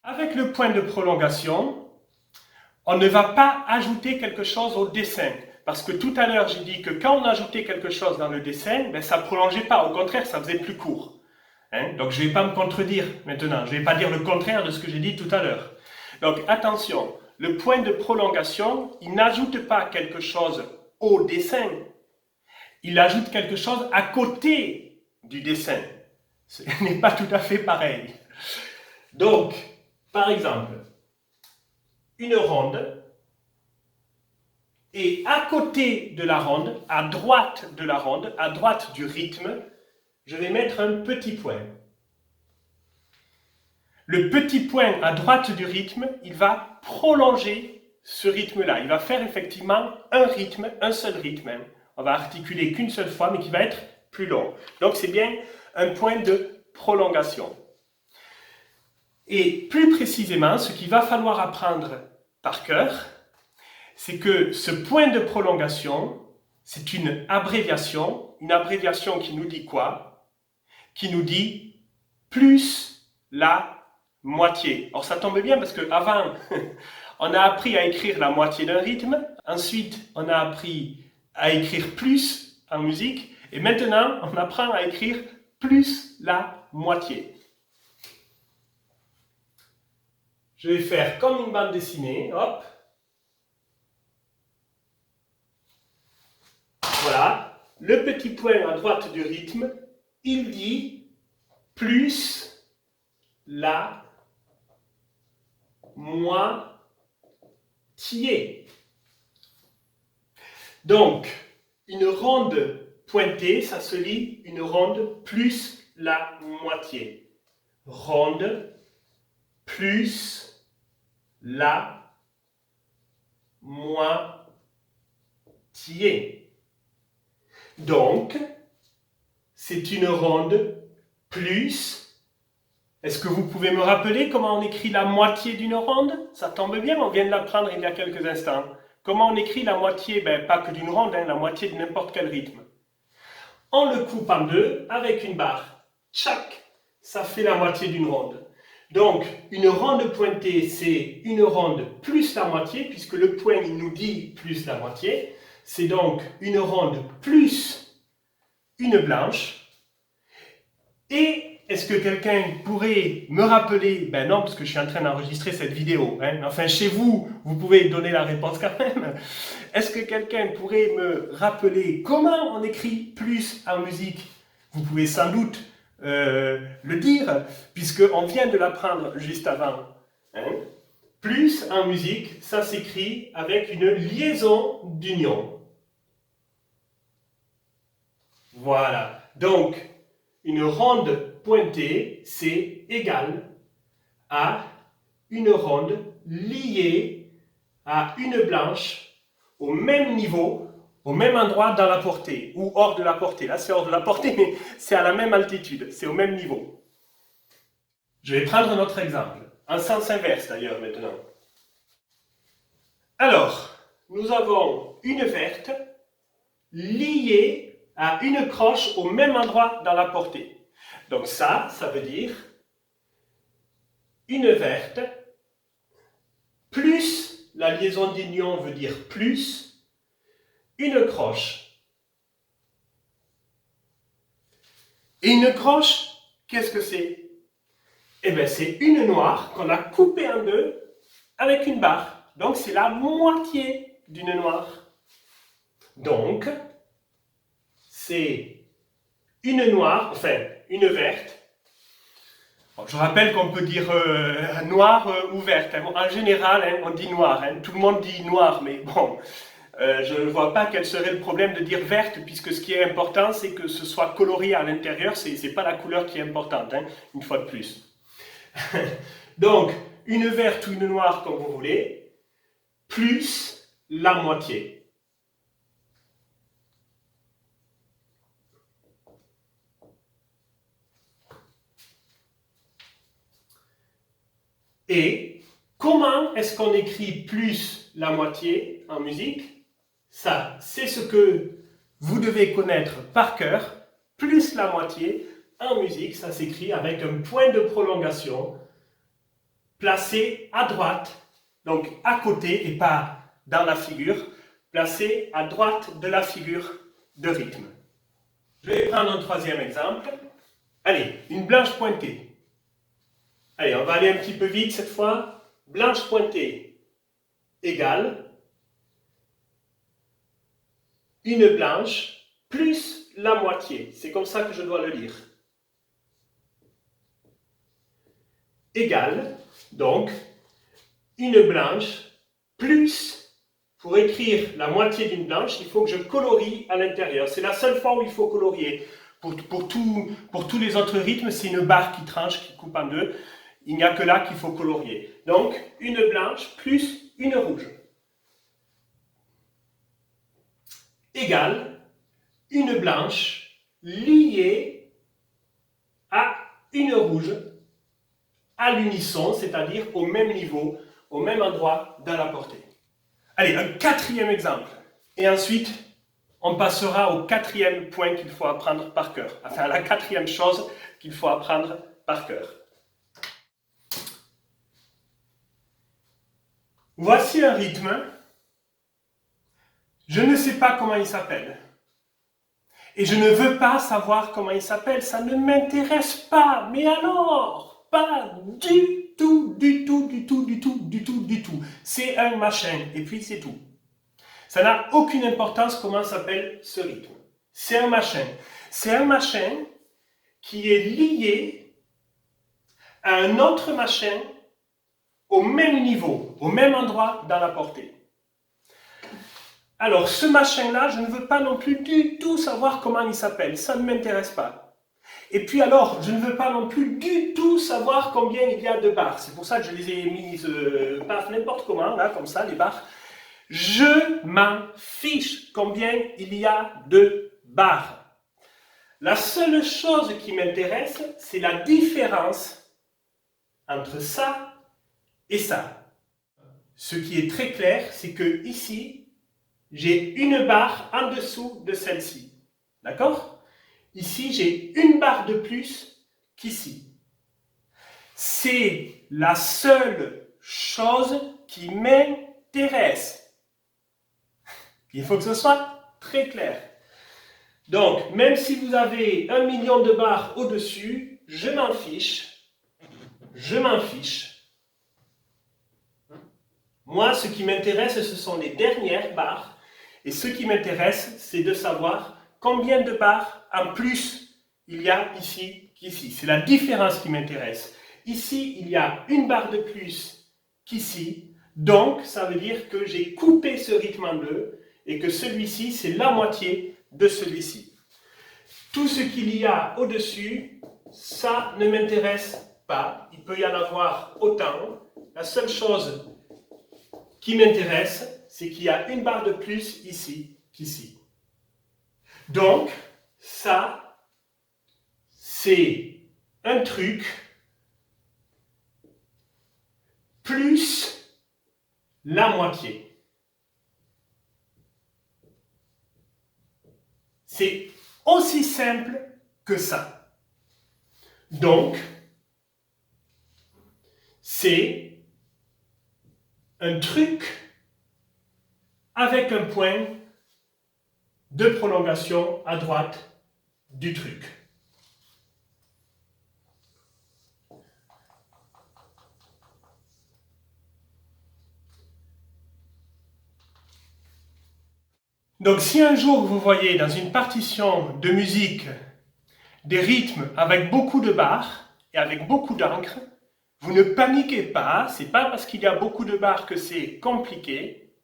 Avec le point de prolongation, on ne va pas ajouter quelque chose au dessin. Parce que tout à l'heure, j'ai dit que quand on ajoutait quelque chose dans le dessin, ben, ça ne prolongeait pas. Au contraire, ça faisait plus court. Hein? Donc, je ne vais pas me contredire maintenant. Je ne vais pas dire le contraire de ce que j'ai dit tout à l'heure. Donc, attention. Le point de prolongation, il n'ajoute pas quelque chose au dessin. Il ajoute quelque chose à côté du dessin. Ce n'est pas tout à fait pareil. Donc, par exemple, une ronde, et à côté de la ronde, à droite de la ronde, à droite du rythme, je vais mettre un petit point. Le petit point à droite du rythme, il va prolonger ce rythme-là. Il va faire effectivement un rythme, un seul rythme. On va articuler qu'une seule fois, mais qui va être plus long. Donc c'est bien un point de prolongation. Et plus précisément, ce qu'il va falloir apprendre par cœur, c'est que ce point de prolongation, c'est une abréviation qui nous dit quoi? Qui nous dit plus la moitié. Alors ça tombe bien parce qu'avant, on a appris à écrire la moitié d'un rythme, ensuite on a appris à écrire plus en musique, et maintenant on apprend à écrire plus la moitié. Je vais faire comme une bande dessinée, hop. Voilà, le petit point à droite du rythme, il dit plus la moitié. Donc, une ronde pointée, ça se lit une ronde plus la moitié. Ronde plus la moitié. Donc, c'est une ronde plus... Est-ce que vous pouvez me rappeler comment on écrit la moitié d'une ronde? Ça tombe bien, on vient de l'apprendre il y a quelques instants. Comment on écrit la moitié? Ben, pas que d'une ronde, la moitié de n'importe quel rythme. On le coupe en deux avec une barre. Tchac, ça fait la moitié d'une ronde. Donc, une ronde pointée, c'est une ronde plus la moitié, puisque le point, il nous dit plus la moitié. C'est donc une ronde plus une blanche. Et est-ce que quelqu'un pourrait me rappeler? Ben non, parce que je suis en train d'enregistrer cette vidéo. Hein. Enfin, chez vous, vous pouvez donner la réponse quand même. Est-ce que quelqu'un pourrait me rappeler comment on écrit plus en musique? Vous pouvez sans doute le dire, puisqu'on vient de l'apprendre juste avant. Hein. Plus en musique, ça s'écrit avec une liaison d'union. Voilà. Donc, une ronde pointée, c'est égal à une ronde liée à une blanche au même niveau, au même endroit dans la portée, ou hors de la portée. Là, c'est hors de la portée, mais c'est à la même altitude, c'est au même niveau. Je vais prendre un autre exemple, en sens inverse d'ailleurs maintenant. Alors, nous avons une verte liée à une croche au même endroit dans la portée. Donc ça veut dire une verte plus, la liaison d'union veut dire plus, une croche. Et une croche, qu'est-ce que c'est? Eh bien, c'est une noire qu'on a coupée en deux avec une barre. Donc, c'est la moitié d'une noire. Donc, c'est une noire, enfin, une verte. Bon, je rappelle qu'on peut dire noire ou verte. Hein. En général, hein, on dit noir. Hein. Tout le monde dit noir, mais bon, je ne vois pas quel serait le problème de dire verte, puisque ce qui est important, c'est que ce soit coloré à l'intérieur. Ce n'est pas la couleur qui est importante, hein, une fois de plus. Donc, une verte ou une noire, comme vous voulez, plus la moitié. Et comment est-ce qu'on écrit plus la moitié en musique? Ça, c'est ce que vous devez connaître par cœur, plus la moitié. En musique, ça s'écrit avec un point de prolongation placé à droite, donc à côté et pas dans la figure, placé à droite de la figure de rythme. Je vais prendre un troisième exemple. Allez, une blanche pointée. Allez, on va aller un petit peu vite cette fois. Blanche pointée égale une blanche plus la moitié. C'est comme ça que je dois le lire. Égale, donc, une blanche plus, pour écrire la moitié d'une blanche, il faut que je colorie à l'intérieur. C'est la seule fois où il faut colorier. Pour tous les autres rythmes, c'est une barre qui tranche, qui coupe en deux. Il n'y a que là qu'il faut colorier. Donc, une blanche plus une rouge. Égale une blanche liée à une rouge à l'unisson, c'est-à-dire au même niveau, au même endroit dans la portée. Allez, un quatrième exemple. Et ensuite, on passera au quatrième point qu'il faut apprendre par cœur. Enfin, la quatrième chose qu'il faut apprendre par cœur. Voici un rythme. Je ne sais pas comment il s'appelle. Et je ne veux pas savoir comment il s'appelle. Ça ne m'intéresse pas. Mais alors, pas du tout, du tout, du tout, du tout, du tout, du tout. C'est un machin. Et puis c'est tout. Ça n'a aucune importance comment s'appelle ce rythme. C'est un machin. C'est un machin qui est lié à un autre machin au même niveau, au même endroit dans la portée. Alors, ce machin-là, je ne veux pas non plus du tout savoir comment il s'appelle. Ça ne m'intéresse pas. Et puis alors, je ne veux pas non plus du tout savoir combien il y a de barres. C'est pour ça que je les ai mises, n'importe comment, là, comme ça, les barres. Je m'en fiche combien il y a de barres. La seule chose qui m'intéresse, c'est la différence entre ça et ça. Ce qui est très clair, c'est que ici, j'ai une barre en dessous de celle-ci. D'accord? Ici, j'ai une barre de plus qu'ici. C'est la seule chose qui m'intéresse. Il faut que ce soit très clair. Donc, même si vous avez 1 million de barres au-dessus, je m'en fiche. Je m'en fiche. Moi, ce qui m'intéresse, ce sont les dernières barres. Et ce qui m'intéresse, c'est de savoir combien de barres en plus il y a ici qu'ici. C'est la différence qui m'intéresse. Ici, il y a une barre de plus qu'ici. Donc, ça veut dire que j'ai coupé ce rythme en deux et que celui-ci, c'est la moitié de celui-ci. Tout ce qu'il y a au-dessus, ça ne m'intéresse pas. Il peut y en avoir autant. La seule chose qui m'intéresse, c'est qu'il y a une barre de plus ici qu'ici. Donc, ça, c'est un truc plus la moitié. C'est aussi simple que ça. Donc, c'est un truc avec un point de prolongation à droite du truc. Donc si un jour vous voyez dans une partition de musique des rythmes avec beaucoup de barres et avec beaucoup d'encre, vous ne paniquez pas, c'est pas parce qu'il y a beaucoup de barres que c'est compliqué.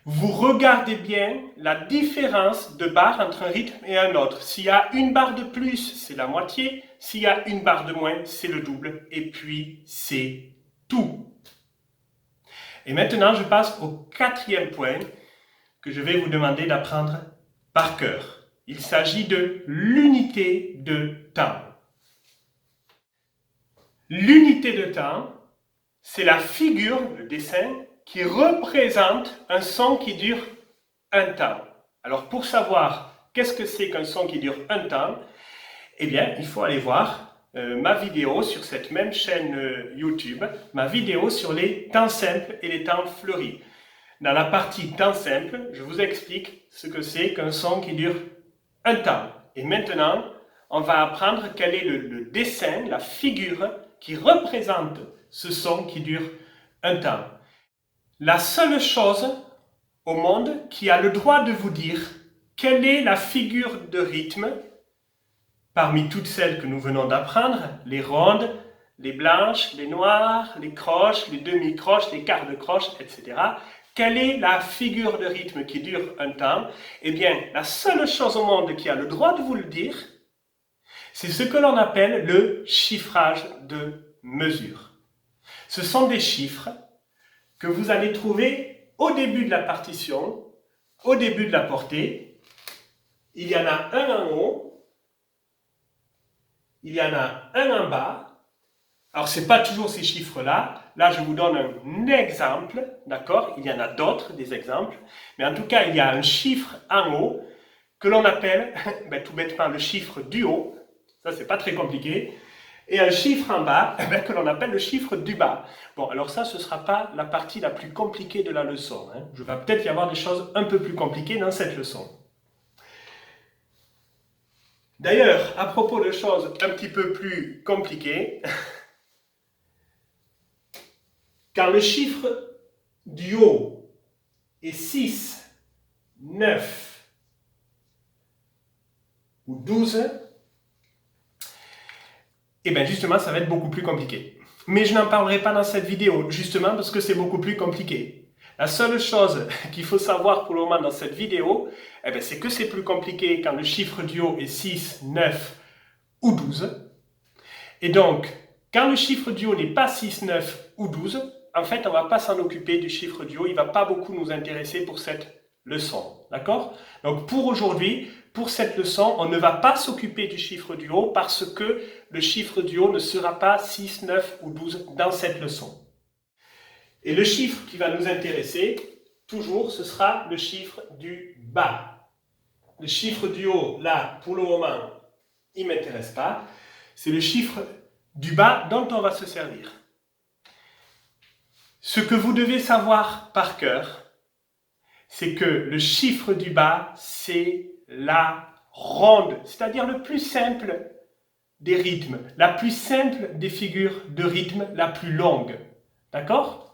Vous regardez bien la différence de barres entre un rythme et un autre. S'il y a une barre de plus, c'est la moitié. S'il y a une barre de moins, c'est le double. Et puis, c'est tout. Et maintenant, je passe au quatrième point que je vais vous demander d'apprendre par cœur. Il s'agit de l'unité de temps. L'unité de temps, c'est la figure, le dessin, qui représente un son qui dure un temps. Alors pour savoir qu'est-ce que c'est qu'un son qui dure un temps, eh bien il faut aller voir ma vidéo sur cette même chaîne YouTube, ma vidéo sur les temps simples et les temps fleuris. Dans la partie temps simple, je vous explique ce que c'est qu'un son qui dure un temps. Et maintenant, on va apprendre quel est le dessin, la figure qui représente ce son qui dure un temps. La seule chose au monde qui a le droit de vous dire quelle est la figure de rythme parmi toutes celles que nous venons d'apprendre, les rondes, les blanches, les noires, les croches, les demi-croches, les quarts de croche, etc. Quelle est la figure de rythme qui dure un temps? Eh bien, la seule chose au monde qui a le droit de vous le dire, c'est ce que l'on appelle le chiffrage de mesure. Ce sont des chiffres que vous allez trouver au début de la partition, au début de la portée. Il y en a un en haut, il y en a un en bas. Alors, ce n'est pas toujours ces chiffres-là. Là, je vous donne un exemple, d'accord? Il y en a d'autres, des exemples. Mais en tout cas, il y a un chiffre en haut que l'on appelle, tout bêtement, le chiffre du haut. Ça, c'est pas très compliqué. Et un chiffre en bas, que l'on appelle le chiffre du bas. Bon, alors ça, ce ne sera pas la partie la plus compliquée de la leçon. Je vais peut-être y avoir des choses un peu plus compliquées dans cette leçon. D'ailleurs, à propos de choses un petit peu plus compliquées, quand le chiffre du haut est 6, 9 ou 12, et bien justement, ça va être beaucoup plus compliqué. Mais je n'en parlerai pas dans cette vidéo, justement parce que c'est beaucoup plus compliqué. La seule chose qu'il faut savoir pour le moment dans cette vidéo, c'est que c'est plus compliqué quand le chiffre du haut est 6, 9 ou 12. Et donc, quand le chiffre du haut n'est pas 6, 9 ou 12, en fait, on ne va pas s'en occuper du chiffre du haut, il ne va pas beaucoup nous intéresser pour cette leçon. D'accord? Donc pour aujourd'hui, pour cette leçon, on ne va pas s'occuper du chiffre du haut parce que le chiffre du haut ne sera pas 6, 9 ou 12 dans cette leçon. Et le chiffre qui va nous intéresser, toujours, ce sera le chiffre du bas. Le chiffre du haut, là, pour le moment, il ne m'intéresse pas. C'est le chiffre du bas dont on va se servir. Ce que vous devez savoir par cœur, c'est que le chiffre du bas, c'est la ronde, c'est-à-dire le plus simple des rythmes, la plus simple des figures de rythme, la plus longue. D'accord ?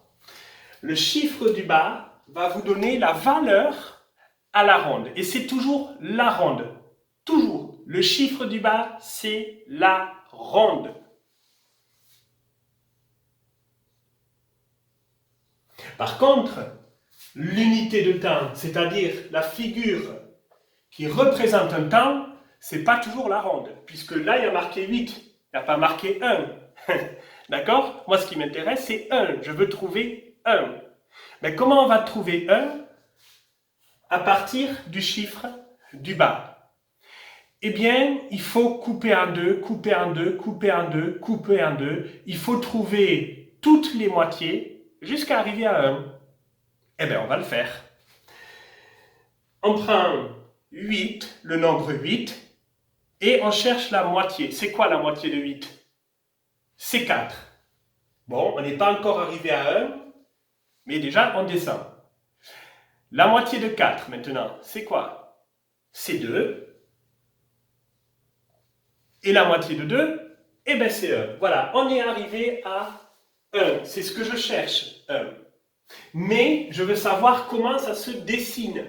Le chiffre du bas va vous donner la valeur à la ronde. Et c'est toujours la ronde. Toujours. Le chiffre du bas, c'est la ronde. Par contre, l'unité de temps, c'est-à-dire la figure qui représente un temps, c'est pas toujours la ronde. Puisque là, il y a marqué 8. Il n'y a pas marqué 1. D'accord? Moi, ce qui m'intéresse, c'est 1. Je veux trouver 1. Mais comment on va trouver 1 à partir du chiffre du bas? Eh bien, il faut couper en deux, couper en deux, couper en deux, couper en deux. Il faut trouver toutes les moitiés jusqu'à arriver à 1. Eh bien, on va le faire. On prend 8, le nombre 8, et on cherche la moitié. C'est quoi la moitié de 8? C'est 4. Bon, on n'est pas encore arrivé à 1, mais déjà, on descend. La moitié de 4, maintenant, c'est quoi? C'est 2. Et la moitié de 2, eh bien, c'est 1. Voilà, on est arrivé à 1. C'est ce que je cherche, 1. Mais je veux savoir comment ça se dessine,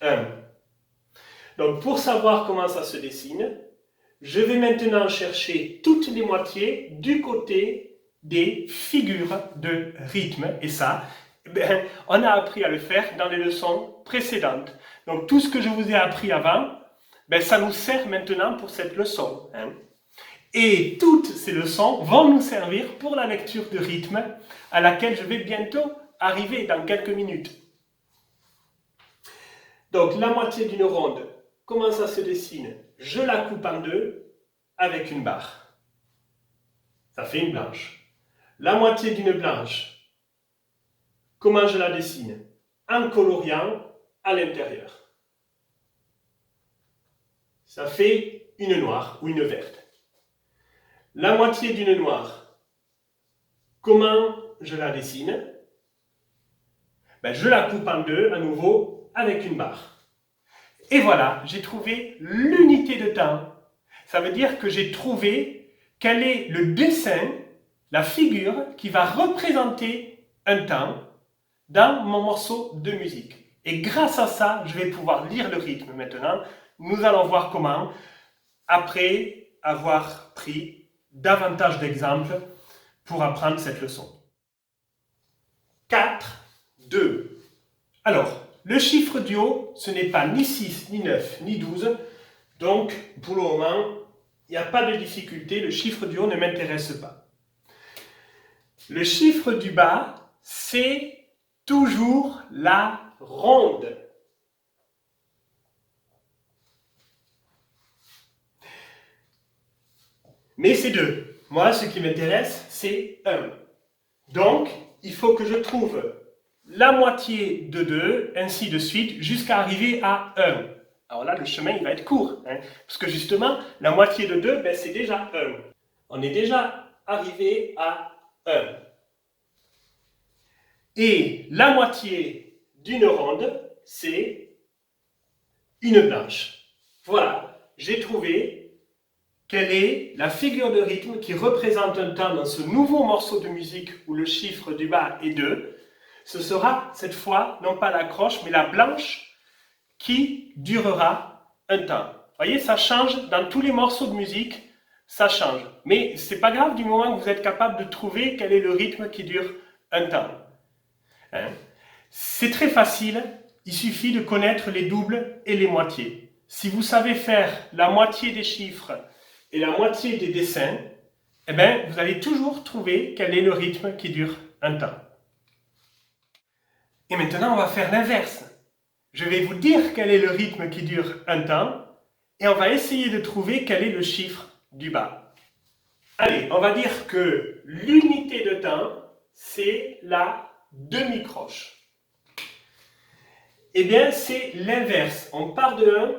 1. Donc, pour savoir comment ça se dessine, je vais maintenant chercher toutes les moitiés du côté des figures de rythme. Et ça, on a appris à le faire dans les leçons précédentes. Donc, tout ce que je vous ai appris avant, ça nous sert maintenant pour cette leçon. Et toutes ces leçons vont nous servir pour la lecture de rythme à laquelle je vais bientôt arriver dans quelques minutes. Donc, la moitié d'une ronde, comment ça se dessine? Je la coupe en deux avec une barre. Ça fait une blanche. La moitié d'une blanche, comment je la dessine? En coloriant à l'intérieur. ça fait une noire ou une verte. La moitié d'une noire, comment je la dessine? Ben, je la coupe en deux à nouveau avec une barre. Et voilà, j'ai trouvé l'unité de temps. Ça veut dire que j'ai trouvé quel est le dessin, la figure qui va représenter un temps dans mon morceau de musique. Et grâce à ça, je vais pouvoir lire le rythme maintenant. Nous allons voir comment, après avoir pris davantage d'exemples pour apprendre cette leçon. 4, 2. Alors, le chiffre du haut, ce n'est pas ni 6, ni 9, ni 12. Donc, pour le moment, il n'y a pas de difficulté. Le chiffre du haut ne m'intéresse pas. Le chiffre du bas, c'est toujours la ronde. Mais c'est 2. Moi, ce qui m'intéresse, c'est 1. Donc, il faut que je trouve la moitié de 2, ainsi de suite, jusqu'à arriver à 1. Alors là, le chemin, il va être court. Parce que justement, la moitié de 2, ben, c'est déjà 1. On est déjà arrivé à 1. Et la moitié d'une ronde, c'est une blanche. Voilà, j'ai trouvé quelle est la figure de rythme qui représente un temps dans ce nouveau morceau de musique où le chiffre du bas est 2. Ce sera cette fois non pas la croche, mais la blanche qui durera un temps. Vous voyez, ça change dans tous les morceaux de musique, ça change. Mais ce n'est pas grave du moment que vous êtes capable de trouver quel est le rythme qui dure un temps. C'est très facile, il suffit de connaître les doubles et les moitiés. Si vous savez faire la moitié des chiffres et la moitié des dessins, eh bien, vous allez toujours trouver quel est le rythme qui dure un temps. Et maintenant, on va faire l'inverse. Je vais vous dire quel est le rythme qui dure un temps et on va essayer de trouver quel est le chiffre du bas. Allez, on va dire que l'unité de temps, c'est la demi-croche. Eh bien, c'est l'inverse. On part de 1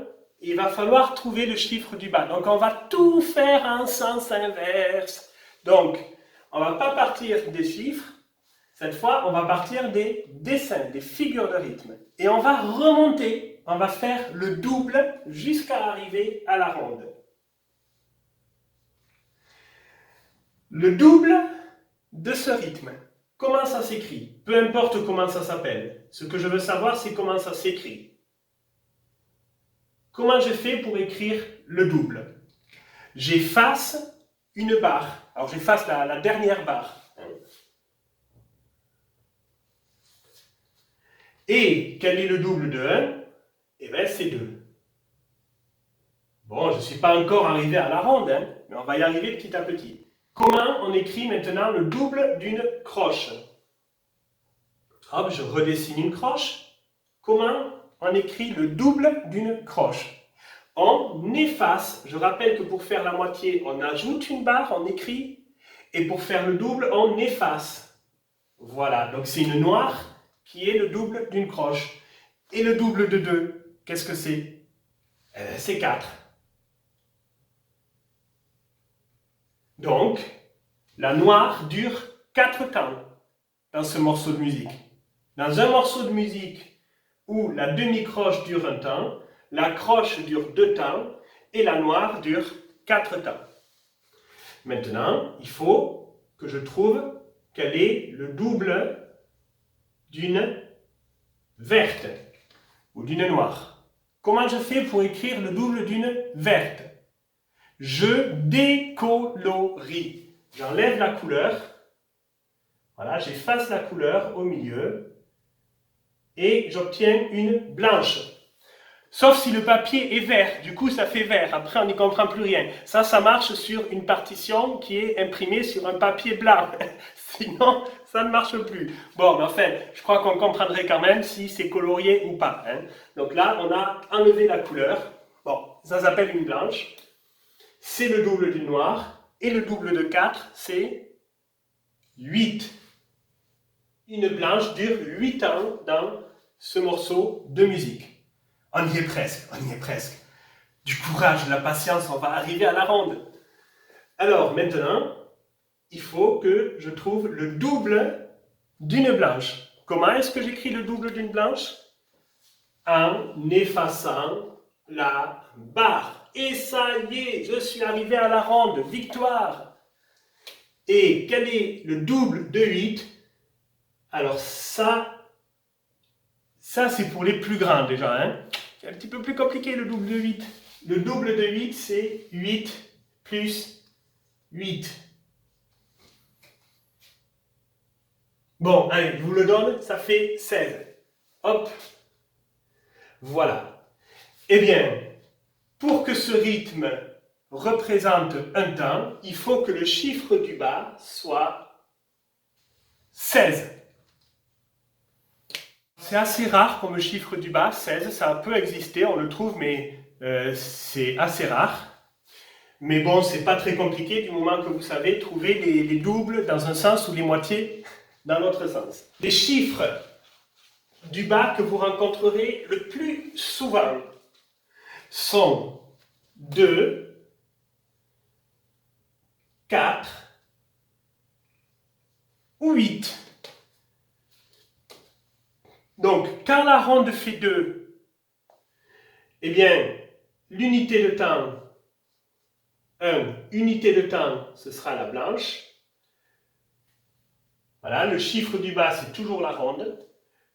et il va falloir trouver le chiffre du bas. Donc, on va tout faire en sens inverse. Donc, on ne va pas partir des chiffres. Cette fois, on va partir des dessins, des figures de rythme. Et on va remonter. On va faire le double jusqu'à arriver à la ronde. Le double de ce rythme. Comment ça s'écrit? Peu importe comment ça s'appelle. Ce que je veux savoir, c'est comment ça s'écrit. Comment je fais pour écrire le double? J'efface une barre. Alors j'efface la dernière barre. Et quel est le double de 1? Eh bien, c'est 2. Bon, je ne suis pas encore arrivé à la ronde, mais on va y arriver petit à petit. Comment on écrit maintenant le double d'une croche? Hop, je redessine une croche. Comment on écrit le double d'une croche? On efface. Je rappelle que pour faire la moitié, on ajoute une barre, on écrit. Et pour faire le double, on efface. Voilà, donc c'est une noire qui est le double d'une croche. Et le double de 2, qu'est-ce que c'est? C'est 4. Donc, la noire dure 4 temps dans ce morceau de musique. Dans un morceau de musique où la demi-croche dure un temps, la croche dure 2 temps et la noire dure 4 temps. Maintenant, il faut que je trouve quel est le double d'une verte ou d'une noire. Comment je fais pour écrire le double d'une verte? Je décolorie. J'enlève la couleur. Voilà, j'efface la couleur au milieu et j'obtiens une blanche. Sauf si le papier est vert, du coup ça fait vert, après on n'y comprend plus rien. Ça marche sur une partition qui est imprimée sur un papier blanc, sinon ça ne marche plus. Bon, mais enfin, je crois qu'on comprendrait quand même si c'est colorié ou pas. Donc là, on a enlevé la couleur, bon, ça s'appelle une blanche. C'est le double du noir, et le double de 4, c'est 8. Une blanche dure 8 ans dans ce morceau de musique. On y est presque, on y est presque. du courage, de la patience, on va arriver à la ronde. Alors maintenant, il faut que je trouve le double d'une blanche. Comment est-ce que j'écris le double d'une blanche? En effaçant la barre. Et ça y est, je suis arrivé à la ronde, victoire. Et quel est le double de 8? Alors ça c'est pour les plus grands déjà. Hein? C'est un petit peu plus compliqué le double de 8. Le double de 8, c'est 8 plus 8. Bon, allez, je vous le donne, ça fait 16. Hop. Voilà. Eh bien, pour que ce rythme représente un temps, il faut que le chiffre du bas soit 16. C'est assez rare comme chiffre du bas, 16, ça peut exister, on le trouve, mais c'est assez rare. Mais bon, c'est pas très compliqué du moment que vous savez trouver les doubles dans un sens ou les moitiés dans l'autre sens. Les chiffres du bas que vous rencontrerez le plus souvent sont 2, 4 ou 8. Donc, quand la ronde fait 2, eh bien, l'unité de temps, unité de temps, ce sera la blanche. Voilà, le chiffre du bas, c'est toujours la ronde.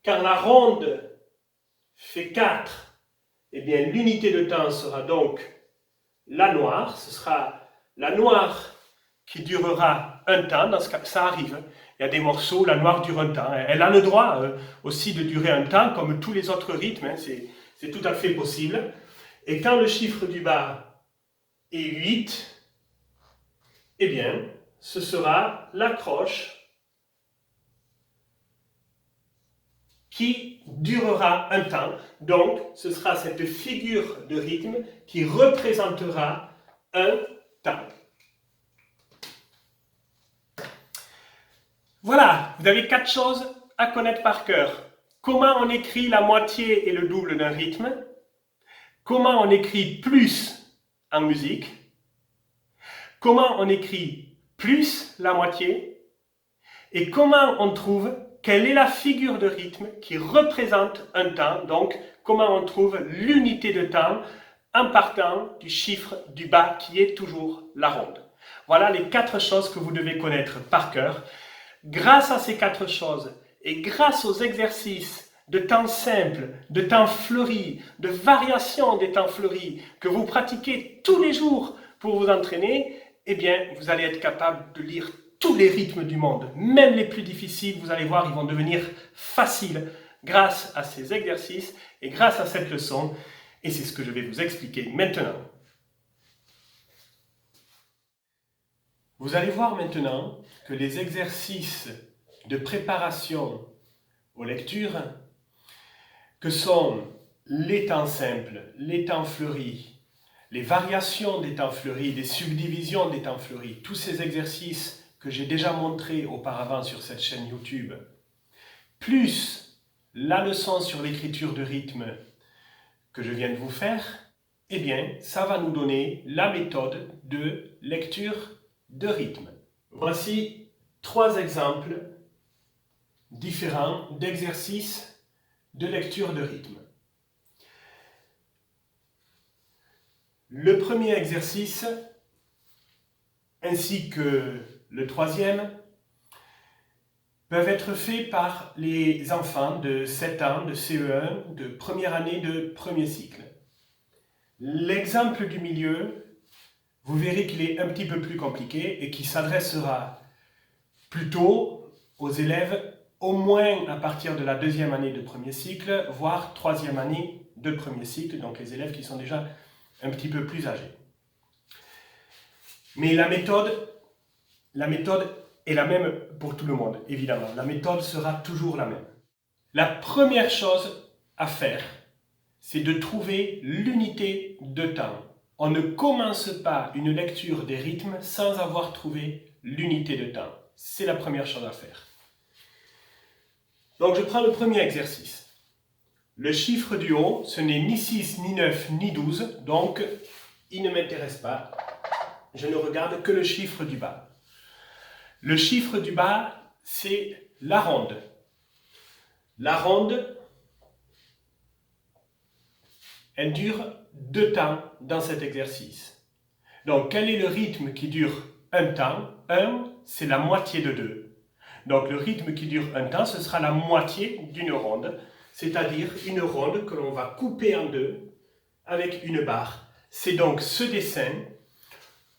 Quand la ronde fait 4, eh bien, l'unité de temps sera donc la noire. Ce sera la noire qui durera un temps. Dans ce cas, ça arrive. Il y a des morceaux, la noire dure un temps. Elle a le droit aussi de durer un temps, comme tous les autres rythmes. Hein, c'est tout à fait possible. Et quand le chiffre du bas est 8, eh bien, ce sera l'accroche qui durera un temps. Donc, ce sera cette figure de rythme qui représentera un temps. Voilà, vous avez 4 choses à connaître par cœur. Comment on écrit la moitié et le double d'un rythme? Comment on écrit plus en musique? Comment on écrit plus la moitié? Et comment on trouve quelle est la figure de rythme qui représente un temps? Donc, comment on trouve l'unité de temps en partant du chiffre du bas qui est toujours la ronde. Voilà les 4 choses que vous devez connaître par cœur. Grâce à ces 4 choses et grâce aux exercices de temps simple, de temps fleuri, de variation des temps fleuris que vous pratiquez tous les jours pour vous entraîner, eh bien, vous allez être capable de lire tous les rythmes du monde, même les plus difficiles, vous allez voir, ils vont devenir faciles grâce à ces exercices et grâce à cette leçon. Et c'est ce que je vais vous expliquer maintenant. Vous allez voir maintenant que les exercices de préparation aux lectures, que sont les temps simples, les temps fleuris, les variations des temps fleuris, les subdivisions des temps fleuris, tous ces exercices que j'ai déjà montrés auparavant sur cette chaîne YouTube, plus la leçon sur l'écriture de rythme que je viens de vous faire, eh bien, ça va nous donner la méthode de lecture de rythme. Voici 3 exemples différents d'exercices de lecture de rythme. Le premier exercice, ainsi que le troisième, peuvent être faits par les enfants de 7 ans, de CE1, de première année de premier cycle. L'exemple du milieu, vous verrez qu'il est un petit peu plus compliqué et qui s'adressera plutôt aux élèves au moins à partir de la 2e année de premier cycle, voire 3e année de premier cycle, donc les élèves qui sont déjà un petit peu plus âgés. Mais la méthode est la même pour tout le monde, évidemment. La méthode sera toujours la même. La première chose à faire, c'est de trouver l'unité de temps. On ne commence pas une lecture des rythmes sans avoir trouvé l'unité de temps. C'est la première chose à faire. Donc je prends le premier exercice. Le chiffre du haut, ce n'est ni 6, ni 9, ni 12, donc il ne m'intéresse pas. Je ne regarde que le chiffre du bas. Le chiffre du bas, c'est la ronde. La ronde, elle dure 2 temps dans cet exercice. Donc, quel est le rythme qui dure un temps? 1, c'est la moitié de 2. Donc, le rythme qui dure un temps, ce sera la moitié d'une ronde, c'est-à-dire une ronde que l'on va couper en deux avec une barre. C'est donc ce dessin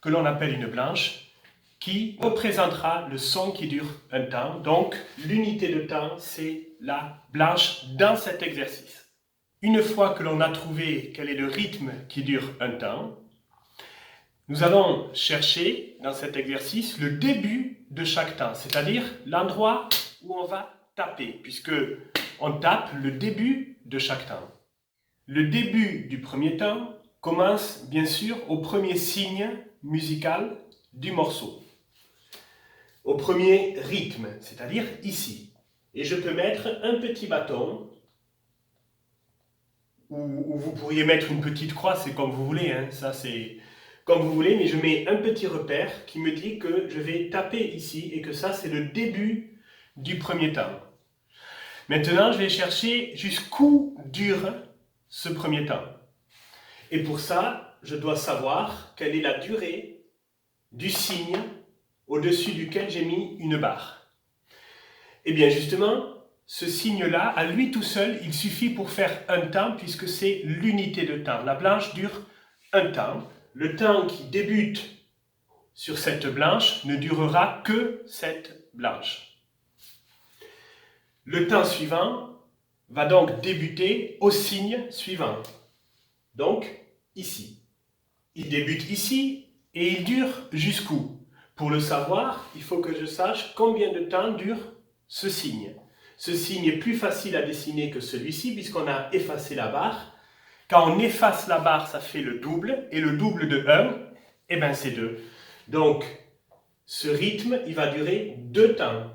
que l'on appelle une blanche qui représentera le son qui dure un temps. Donc, l'unité de temps, c'est la blanche dans cet exercice. Une fois que l'on a trouvé quel est le rythme qui dure un temps, nous allons chercher dans cet exercice le début de chaque temps, c'est-à-dire l'endroit où on va taper, puisque on tape le début de chaque temps. Le début du premier temps commence bien sûr au premier signe musical du morceau, au premier rythme, c'est-à-dire ici. Et je peux mettre un petit bâton, ou vous pourriez mettre une petite croix, c'est comme vous voulez, hein, ça c'est comme vous voulez, mais je mets un petit repère qui me dit que je vais taper ici et que ça c'est le début du premier temps. Maintenant, je vais chercher jusqu'où dure ce premier temps. Et pour ça, je dois savoir quelle est la durée du signe au-dessus duquel j'ai mis une barre. Et bien justement, ce signe-là, à lui tout seul, il suffit pour faire un temps puisque c'est l'unité de temps. La blanche dure un temps. Le temps qui débute sur cette blanche ne durera que cette blanche. Le temps suivant va donc débuter au signe suivant. Donc, ici. Il débute ici et il dure jusqu'où? Pour le savoir, il faut que je sache combien de temps dure ce signe. Ce signe est plus facile à dessiner que celui-ci puisqu'on a effacé la barre. Quand on efface la barre, ça fait le double, et le double de 1, eh bien c'est 2. Donc, ce rythme, il va durer 2 temps.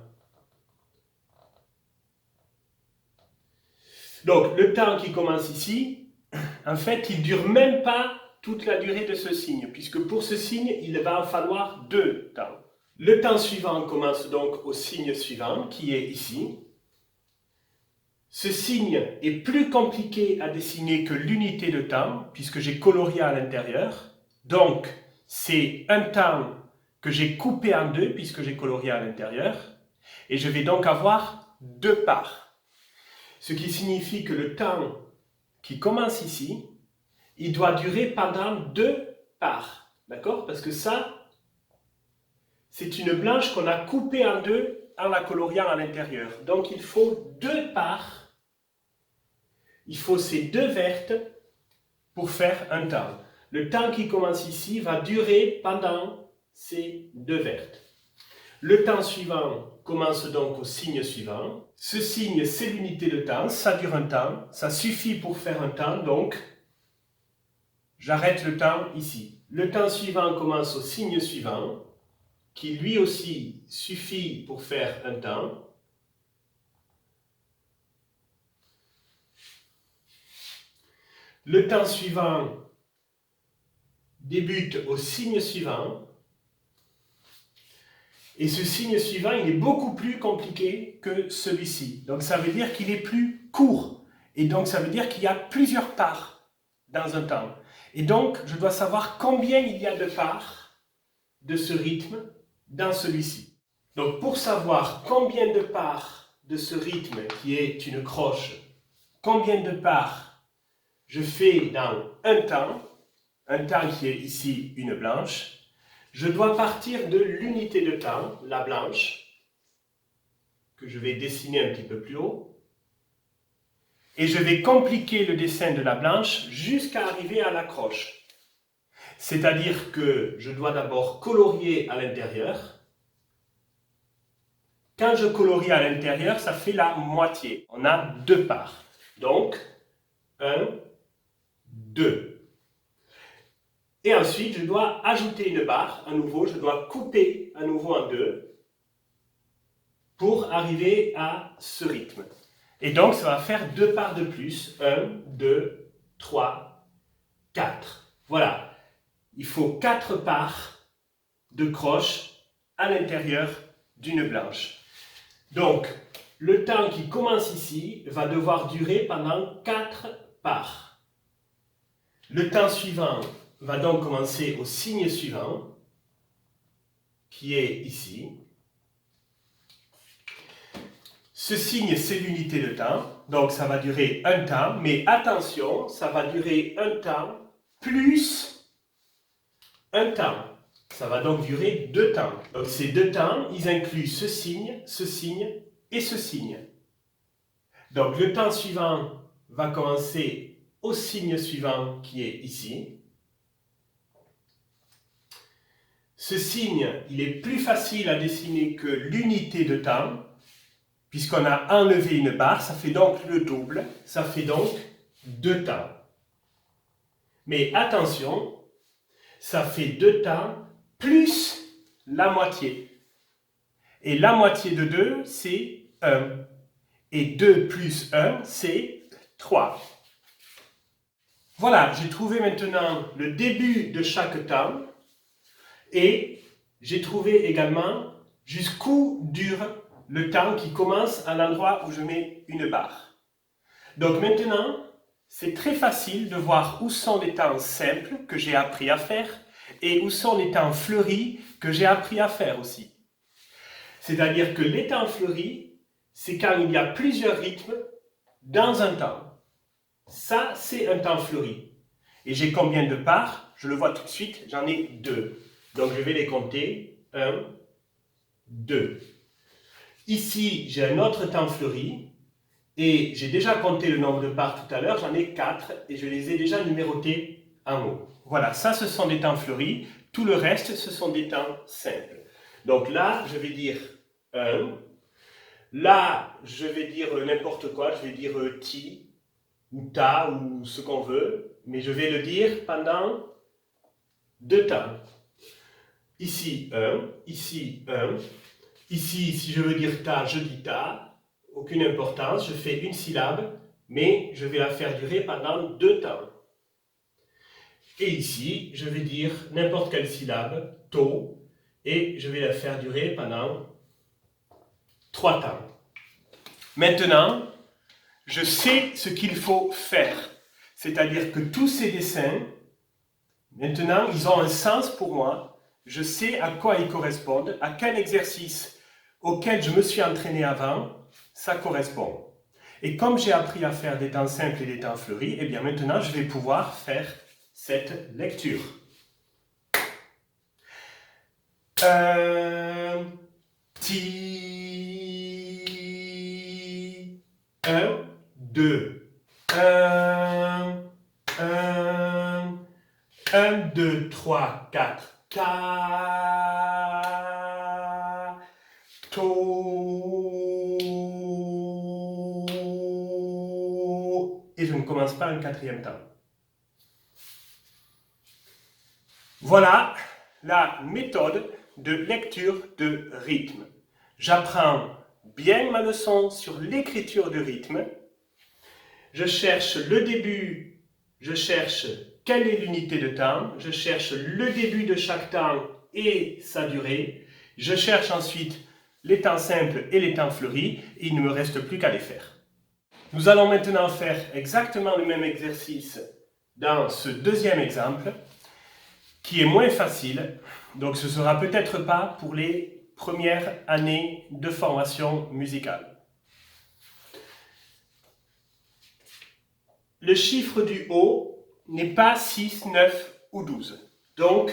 Donc, le temps qui commence ici, en fait, il ne dure même pas toute la durée de ce signe, puisque pour ce signe, il va en falloir 2 temps. Le temps suivant commence donc au signe suivant, qui est ici. Ce signe est plus compliqué à dessiner que l'unité de temps, puisque j'ai colorié à l'intérieur. Donc, c'est un temps que j'ai coupé en deux, puisque j'ai colorié à l'intérieur. Et je vais donc avoir 2 parts. Ce qui signifie que le temps qui commence ici, il doit durer pendant 2 parts. D'accord? Parce que ça, c'est une blanche qu'on a coupée en deux en la coloriant à l'intérieur. Donc, il faut 2 parts. Il faut ces 2 vertes pour faire un temps. Le temps qui commence ici va durer pendant ces 2 vertes. Le temps suivant commence donc au signe suivant. Ce signe, c'est l'unité de temps, ça dure un temps, ça suffit pour faire un temps, donc j'arrête le temps ici. Le temps suivant commence au signe suivant, qui lui aussi suffit pour faire un temps. Le temps suivant débute au signe suivant. Et ce signe suivant, il est beaucoup plus compliqué que celui-ci. Donc ça veut dire qu'il est plus court. Et donc ça veut dire qu'il y a plusieurs parts dans un temps. Et donc je dois savoir combien il y a de parts de ce rythme dans celui-ci. Donc pour savoir combien de parts de ce rythme qui est une croche, combien de parts je fais dans un temps qui est ici une blanche, je dois partir de l'unité de temps, la blanche, que je vais dessiner un petit peu plus haut, et je vais compliquer le dessin de la blanche jusqu'à arriver à la croche. C'est-à-dire que je dois d'abord colorier à l'intérieur. Quand je colorie à l'intérieur, ça fait la moitié. On a 2 parts. Donc, 1, 2. Et ensuite, je dois ajouter une barre, à nouveau, je dois couper à nouveau en 2 pour arriver à ce rythme. Et donc, ça va faire 2 parts de plus. 1, 2, 3, 4. Voilà. Il faut 4 parts de croche à l'intérieur d'une blanche. Donc, le temps qui commence ici va devoir durer pendant 4 parts. Le temps suivant va donc commencer au signe suivant, qui est ici. Ce signe, c'est l'unité de temps, donc ça va durer un temps, mais attention, ça va durer un temps plus un temps. Ça va donc durer 2 temps. Donc ces 2 temps, ils incluent ce signe et ce signe. Donc le temps suivant va commencer au signe suivant qui est ici. Ce signe, il est plus facile à dessiner que l'unité de temps, puisqu'on a enlevé une barre, ça fait donc le double, ça fait donc 2 temps. Mais attention, ça fait 2 temps plus la moitié. Et la moitié de 2, c'est 1. Et 2 plus 1, c'est 3. Voilà, j'ai trouvé maintenant le début de chaque temps et j'ai trouvé également jusqu'où dure le temps qui commence à l'endroit où je mets une barre. Donc maintenant, c'est très facile de voir où sont les temps simples que j'ai appris à faire et où sont les temps fleuris que j'ai appris à faire aussi. C'est-à-dire que les temps fleuris, c'est quand il y a plusieurs rythmes dans un temps. Ça, c'est un temps fleuri. Et j'ai combien de parts? Je le vois tout de suite, j'en ai 2. Donc je vais les compter. 1, 2. Ici, j'ai un autre temps fleuri. Et j'ai déjà compté le nombre de parts tout à l'heure, j'en ai 4 et je les ai déjà numérotés en haut. Voilà, ça ce sont des temps fleuris, tout le reste ce sont des temps simples. Donc là, je vais dire 1, là, je vais dire n'importe quoi, je vais dire ti, ou ta, ou ce qu'on veut, mais je vais le dire pendant 2 temps. Ici 1, ici 1, ici si je veux dire ta, je dis ta. Aucune importance, je fais une syllabe, mais je vais la faire durer pendant 2 temps. Et ici, je vais dire n'importe quelle syllabe, to, et je vais la faire durer pendant 3 temps. Maintenant, je sais ce qu'il faut faire. C'est-à-dire que tous ces dessins, maintenant, ils ont un sens pour moi. Je sais à quoi ils correspondent, à quel exercice auquel je me suis entraîné avant, ça correspond. Et comme j'ai appris à faire des temps simples et des temps fleuris, eh bien maintenant je vais pouvoir faire cette lecture. 1, ti, 1, 2, 1, 1, 1, 2, 3, 4, ka, to. Et je ne commence pas un 4e temps. Voilà la méthode de lecture de rythme. J'apprends bien ma leçon sur l'écriture de rythme. Je cherche le début, je cherche quelle est l'unité de temps, je cherche le début de chaque temps et sa durée. Je cherche ensuite les temps simples et les temps fleuris et il ne me reste plus qu'à les faire. Nous allons maintenant faire exactement le même exercice dans ce 2e exemple, qui est moins facile, donc ce ne sera peut-être pas pour les premières années de formation musicale. Le chiffre du haut n'est pas 6, 9 ou 12, donc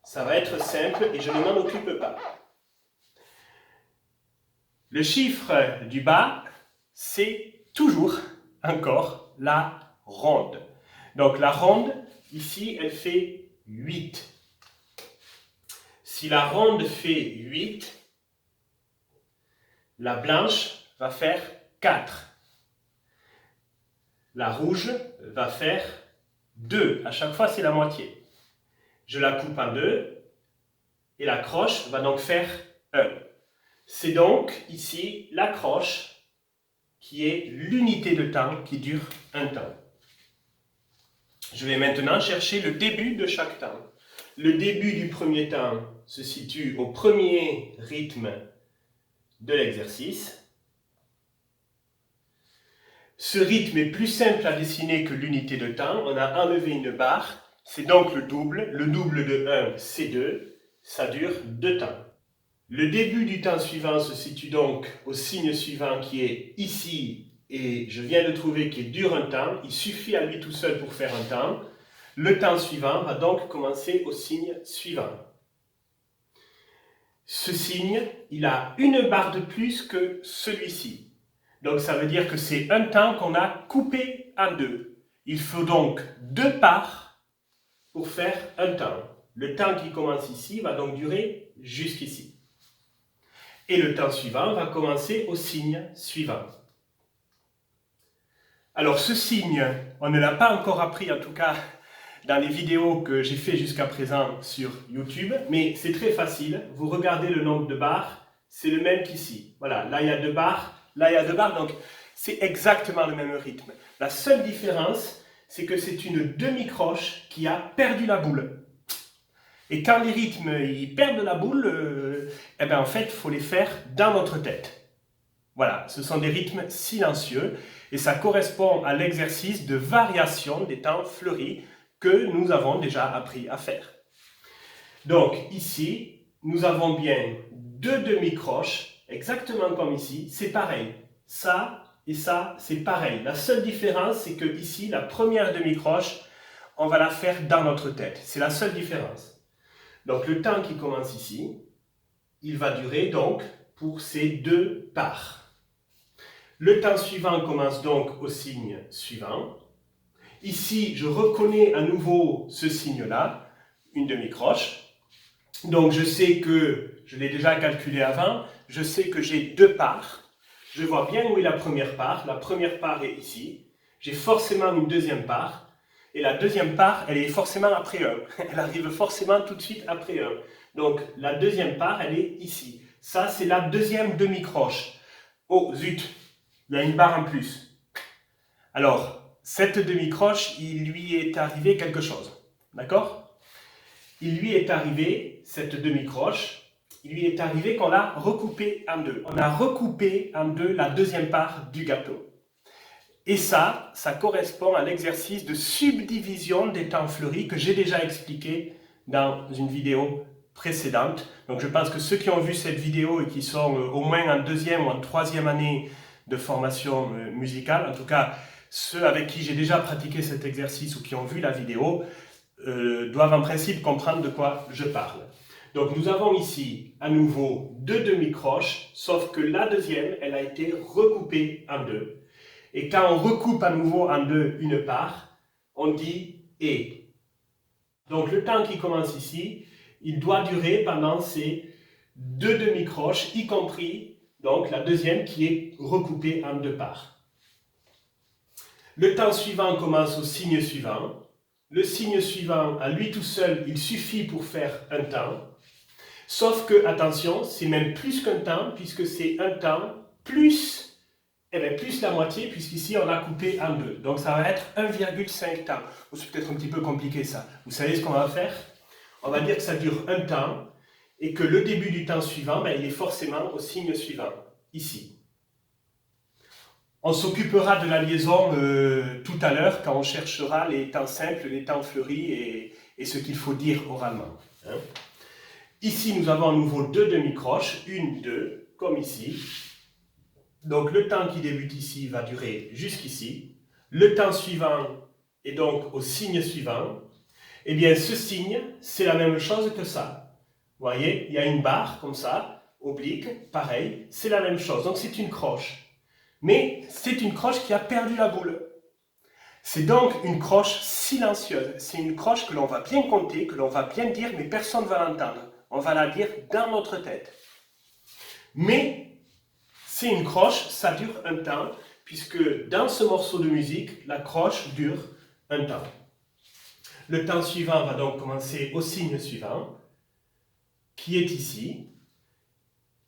ça va être simple et je ne m'en occupe pas. Le chiffre du bas, c'est toujours, encore, la ronde. Donc la ronde, ici, elle fait 8. Si la ronde fait 8, la blanche va faire 4. La rouge va faire 2. À chaque fois, c'est la moitié. Je la coupe en 2 et la croche va donc faire 1. C'est donc ici la croche qui est l'unité de temps qui dure un temps. Je vais maintenant chercher le début de chaque temps. Le début du premier temps se situe au premier rythme de l'exercice. Ce rythme est plus simple à dessiner que l'unité de temps. On a enlevé une barre, c'est donc le double. Le double de 1, c'est 2. Ça dure 2 temps. Le début du temps suivant se situe donc au signe suivant qui est ici, et je viens de trouver qu'il dure un temps. Il suffit à lui tout seul pour faire un temps. Le temps suivant va donc commencer au signe suivant. Ce signe, il a une barre de plus que celui-ci. Donc ça veut dire que c'est un temps qu'on a coupé en deux. Il faut donc 2 parts pour faire un temps. Le temps qui commence ici va donc durer jusqu'ici. Et le temps suivant va commencer au signe suivant. Alors ce signe, on ne l'a pas encore appris, en tout cas dans les vidéos que j'ai fait jusqu'à présent sur YouTube, mais c'est très facile. Vous regardez le nombre de barres, c'est le même qu'ici. Voilà, là il y a 2 barres. Là, il y a 2 barres, donc c'est exactement le même rythme. La seule différence, c'est que c'est une demi-croche qui a perdu la boule. Et quand les rythmes ils perdent la boule, en fait, il faut les faire dans notre tête. Voilà, ce sont des rythmes silencieux et ça correspond à l'exercice de variation des temps fleuris que nous avons déjà appris à faire. Donc ici, nous avons bien 2 demi-croches. Exactement comme ici, c'est pareil. Ça et ça, c'est pareil. La seule différence, c'est que ici, la première demi-croche, on va la faire dans notre tête. C'est la seule différence. Donc le temps qui commence ici, il va durer donc pour ces 2 parts. Le temps suivant commence donc au signe suivant. Ici, je reconnais à nouveau ce signe-là, une demi-croche. Donc je sais que, je l'ai déjà calculé avant, je sais que j'ai 2 parts. Je vois bien où est la première part. La première part est ici. J'ai forcément une deuxième part. Et la deuxième part, elle est forcément après 1. Elle arrive forcément tout de suite après 1. Donc la deuxième part, elle est ici. Ça, c'est la deuxième demi-croche. Oh, zut, il y a une barre en plus. Alors, cette demi-croche, il lui est arrivé quelque chose. D'accord ? Il lui est arrivé, cette demi-croche, il lui est arrivé qu'on l'a recoupée en 2. On a recoupé en 2 la deuxième part du gâteau. Et ça correspond à l'exercice de subdivision des temps fleuris que j'ai déjà expliqué dans une vidéo précédente. Donc je pense que ceux qui ont vu cette vidéo et qui sont au moins en 2e ou en 3e année de formation musicale, en tout cas ceux avec qui j'ai déjà pratiqué cet exercice ou qui ont vu la vidéo, doivent en principe comprendre de quoi je parle. Donc nous avons ici à nouveau 2 demi-croches, sauf que la deuxième, elle a été recoupée en 2. Et quand on recoupe à nouveau en 2 une part, on dit « et ». Donc le temps qui commence ici, il doit durer pendant ces 2 demi-croches, y compris donc la deuxième qui est recoupée en 2 parts. Le temps suivant commence au signe suivant. Le signe suivant, à lui tout seul, il suffit pour faire un temps. Sauf que, attention, c'est même plus qu'un temps, puisque c'est un temps plus, plus la moitié, puisqu'ici on a coupé en 2. Donc ça va être 1,5 temps. C'est peut-être un petit peu compliqué ça. Vous savez ce qu'on va faire? On va dire que ça dure un temps, et que le début du temps suivant, il est forcément au signe suivant, ici. On s'occupera de la liaison tout à l'heure, quand on cherchera les temps simples, les temps fleuris, et ce qu'il faut dire oralement. Hein. Ici, nous avons à nouveau 2 demi-croches, 1, 2, comme ici. Donc le temps qui débute ici va durer jusqu'ici. Le temps suivant est donc au signe suivant. Eh bien, ce signe, c'est la même chose que ça. Vous voyez, il y a une barre comme ça, oblique, pareil, c'est la même chose. Donc c'est une croche. Mais c'est une croche qui a perdu la boule. C'est donc une croche silencieuse. C'est une croche que l'on va bien compter, que l'on va bien dire, mais personne ne va l'entendre. On va la dire dans notre tête. Mais c'est une croche, ça dure un temps, puisque dans ce morceau de musique, la croche dure un temps. Le temps suivant va donc commencer au signe suivant, qui est ici.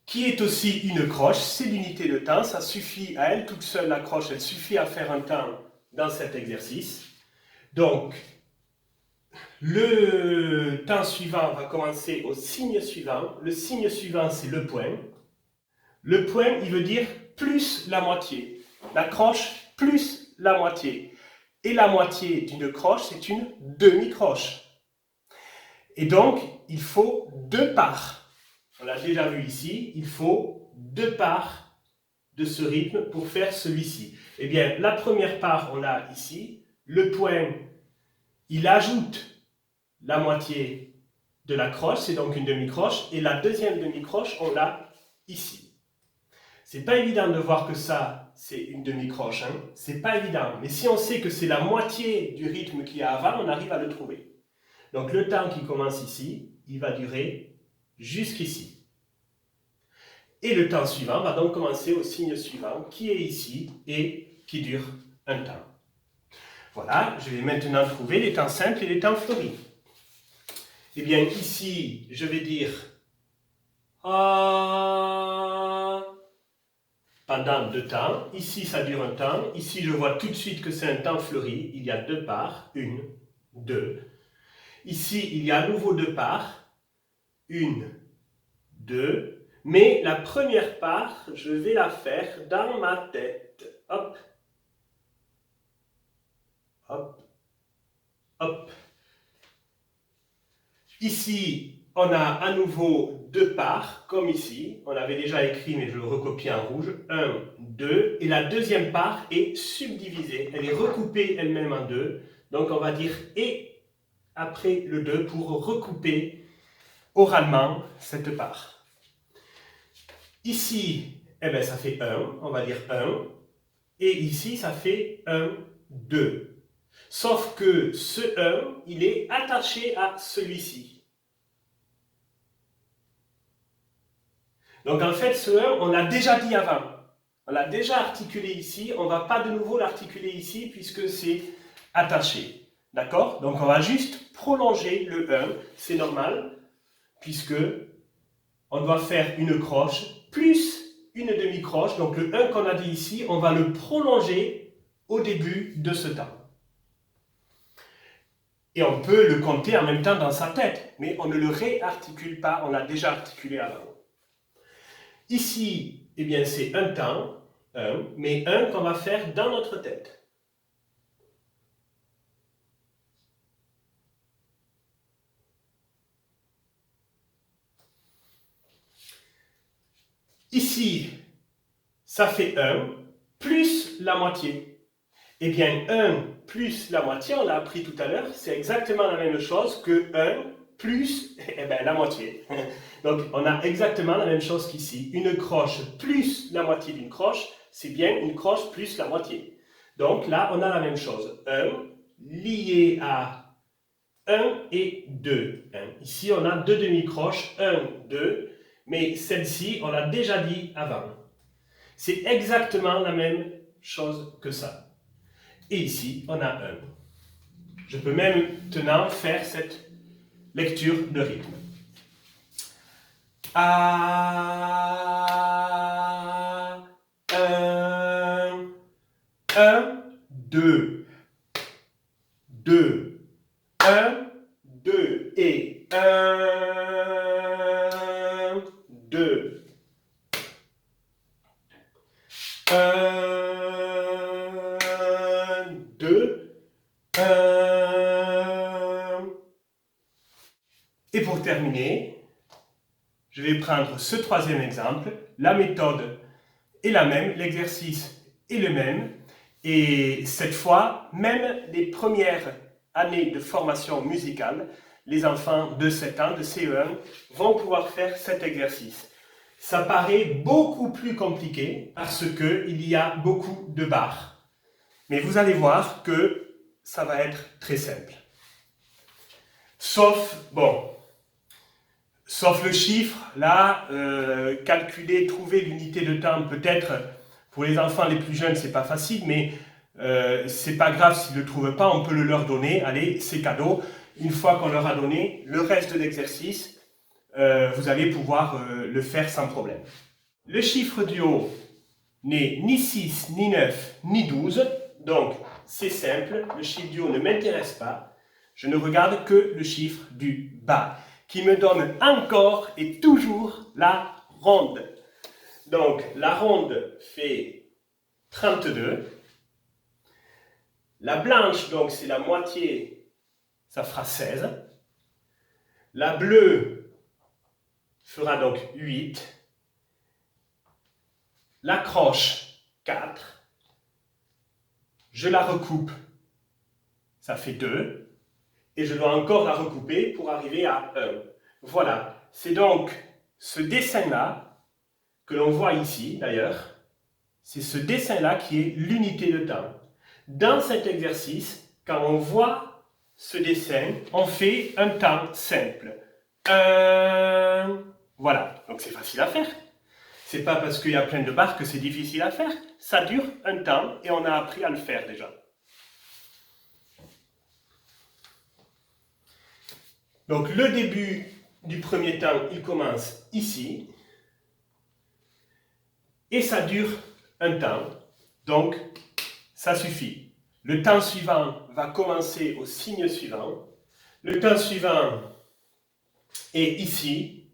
qui est aussi une croche, c'est l'unité de temps, ça suffit à elle toute seule, la croche, elle suffit à faire un temps dans cet exercice. Donc, le temps suivant va commencer au signe suivant. Le signe suivant, c'est le point. Le point, il veut dire plus la moitié. La croche plus la moitié. Et la moitié d'une croche, c'est une demi-croche. Et donc, il faut 2 parts. On l'a déjà vu ici, il faut 2 parts de ce rythme pour faire celui-ci. Eh bien, la première part, on l'a ici. Le point, il ajoute la moitié de la croche, c'est donc une demi-croche. Et la deuxième demi-croche, on l'a ici. C'est pas évident de voir que ça, c'est une demi-croche. Hein? C'est pas évident. Mais si on sait que c'est la moitié du rythme qu'il y a avant, on arrive à le trouver. Donc le temps qui commence ici, il va durer jusqu'ici. Et le temps suivant va donc commencer au signe suivant, qui est ici et qui dure un temps. Voilà, je vais maintenant trouver les temps simples et les temps fleuris. Eh bien, ici, je vais dire ah pendant 2 temps. Ici, ça dure un temps. Ici, je vois tout de suite que c'est un temps fleuri. Il y a 2 parts. 1, 2. Ici, il y a à nouveau 2 parts. 1, 2. Mais la première part, je vais la faire dans ma tête. Hop. Hop. Hop. Ici, on a à nouveau 2 parts, comme ici. On avait déjà écrit, mais je le recopie en rouge. 1, 2. Et la deuxième part est subdivisée. Elle est recoupée elle-même en 2. Donc, on va dire « et » après le 2 pour recouper oralement cette part. Ici, eh bien, ça fait 1. On va dire 1. Et ici, ça fait 1, 2. Sauf que ce 1, il est attaché à celui-ci. Donc en fait, ce 1, on l'a déjà dit avant. On l'a déjà articulé ici. On ne va pas de nouveau l'articuler ici puisque c'est attaché. D'accord? Donc on va juste prolonger le 1. C'est normal puisque on doit faire une croche plus une demi-croche. Donc le 1 qu'on a dit ici, on va le prolonger au début de ce temps. Et on peut le compter en même temps dans sa tête, mais on ne le réarticule pas, on l'a déjà articulé avant. Ici, eh bien, c'est un temps, 1, mais 1 qu'on va faire dans notre tête. Ici, ça fait 1 plus la moitié. Eh bien, 1 plus la moitié, on l'a appris tout à l'heure, c'est exactement la même chose que 1 plus la moitié. Donc, on a exactement la même chose qu'ici. Une croche plus la moitié d'une croche, c'est bien une croche plus la moitié. Donc là, on a la même chose. 1 lié à 1 et 2. Ici, on a 2 demi-croches, 1, 2, mais celle-ci, on l'a déjà dit avant. C'est exactement la même chose que ça. Et ici, on a 1. Je peux maintenant faire cette lecture de rythme. A, 1, 1, 2, 2, 1, 2, et 1, 2, 1, 2, 1. Et pour terminer, je vais prendre ce troisième exemple. La méthode est la même, l'exercice est le même. Et cette fois, même les premières années de formation musicale, les enfants de 7 ans, de CE1, vont pouvoir faire cet exercice. Ça paraît beaucoup plus compliqué parce qu'il y a beaucoup de barres. Mais vous allez voir que ça va être très simple. Sauf le chiffre, là, calculer, trouver l'unité de temps, peut-être, pour les enfants les plus jeunes, c'est pas facile, mais c'est pas grave s'ils ne le trouvent pas, on peut le leur donner, allez, c'est cadeau. Une fois qu'on leur a donné le reste de l'exercice, vous allez pouvoir le faire sans problème. Le chiffre du haut n'est ni 6, ni 9, ni 12, donc c'est simple, le chiffre du haut ne m'intéresse pas, je ne regarde que le chiffre du bas, qui me donne encore et toujours la ronde. Donc la ronde fait 32, la blanche, donc c'est la moitié, ça fera 16, la bleue fera donc 8, la croche 4, je la recoupe, ça fait 2, et je dois encore la recouper pour arriver à 1. Voilà, c'est donc ce dessin-là, que l'on voit ici d'ailleurs, c'est ce dessin-là qui est l'unité de temps. Dans cet exercice, quand on voit ce dessin, on fait un temps simple. Voilà, donc c'est facile à faire. C'est pas parce qu'il y a plein de barres que c'est difficile à faire. Ça dure un temps et on a appris à le faire déjà. Donc le début du premier temps, il commence ici. Et ça dure un temps. Donc ça suffit. Le temps suivant va commencer au signe suivant. Le temps suivant est ici.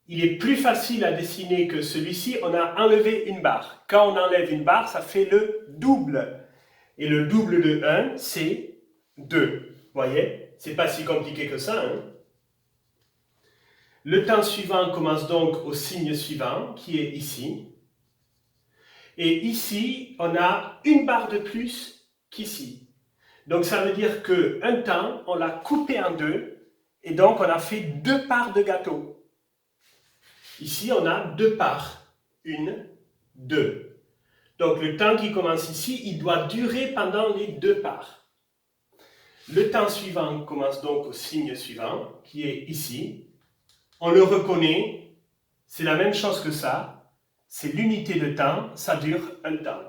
Il est plus facile à dessiner que celui-ci. On a enlevé une barre. Quand on enlève une barre, ça fait le double. Et le double de 1, c'est 2. Vous voyez? C'est pas si compliqué que ça. Hein? Le temps suivant commence donc au signe suivant, qui est ici. Et ici, on a une barre de plus qu'ici. Donc ça veut dire qu'un temps, on l'a coupé en deux, et donc on a fait 2 parts de gâteau. Ici, on a 2 parts. 1, 2. Donc le temps qui commence ici, il doit durer pendant les 2 parts. Le temps suivant commence donc au signe suivant, qui est ici. On le reconnaît, c'est la même chose que ça. C'est l'unité de temps, ça dure un temps.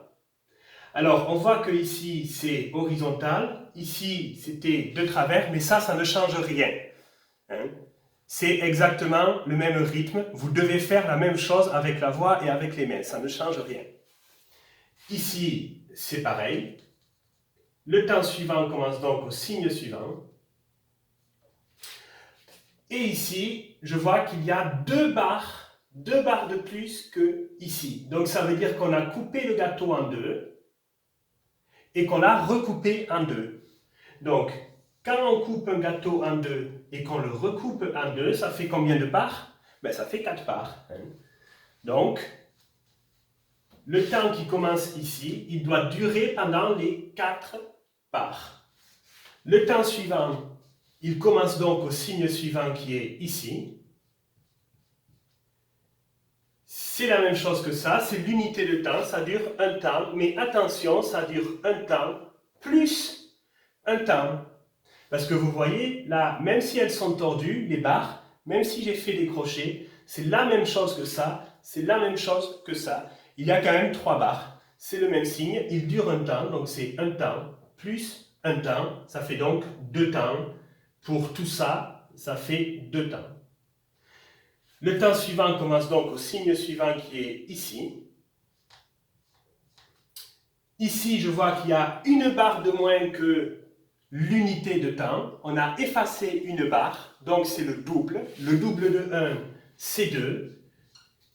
Alors, on voit que ici, c'est horizontal. Ici, c'était de travers, mais ça ne change rien. Hein? C'est exactement le même rythme. Vous devez faire la même chose avec la voix et avec les mains. Ça ne change rien. Ici, c'est pareil. Le temps suivant commence donc au signe suivant. Et ici, je vois qu'il y a 2 barres de plus que ici. Donc ça veut dire qu'on a coupé le gâteau en 2 et qu'on l'a recoupé en 2. Donc, quand on coupe un gâteau en 2 et qu'on le recoupe en 2, ça fait combien de parts? Ben, ça fait 4 parts. Hein. Donc, le temps qui commence ici, il doit durer pendant les 4 parts. Le temps suivant, il commence donc au signe suivant qui est ici. C'est la même chose que ça, c'est l'unité de temps, ça dure un temps, mais attention, ça dure un temps plus un temps. Parce que vous voyez, là, même si elles sont tordues, les barres, même si j'ai fait des crochets, c'est la même chose que ça, c'est la même chose que ça. Il y a quand même 3 barres. C'est le même signe, il dure un temps, donc c'est un temps plus un temps, ça fait donc 2 temps. Pour tout ça, ça fait 2 temps. Le temps suivant commence donc au signe suivant qui est ici. Ici, je vois qu'il y a une barre de moins que l'unité de temps. On a effacé une barre, donc c'est le double. Le double de 1, c'est 2.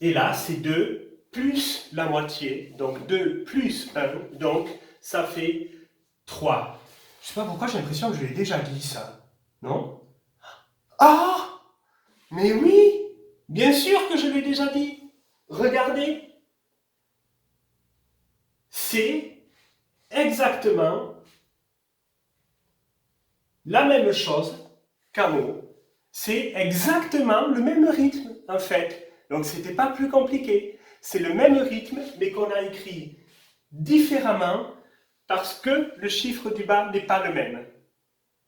Et là, c'est 2 plus la moitié. Donc 2 plus 1, donc ça fait 3. Je ne sais pas pourquoi j'ai l'impression que je l'ai déjà dit ça. Non? Ah! Mais oui! Bien sûr que je l'ai déjà dit. Regardez. C'est exactement la même chose qu'un mot. C'est exactement le même rythme, en fait. Donc, ce n'était pas plus compliqué. C'est le même rythme, mais qu'on a écrit différemment parce que le chiffre du bas n'est pas le même.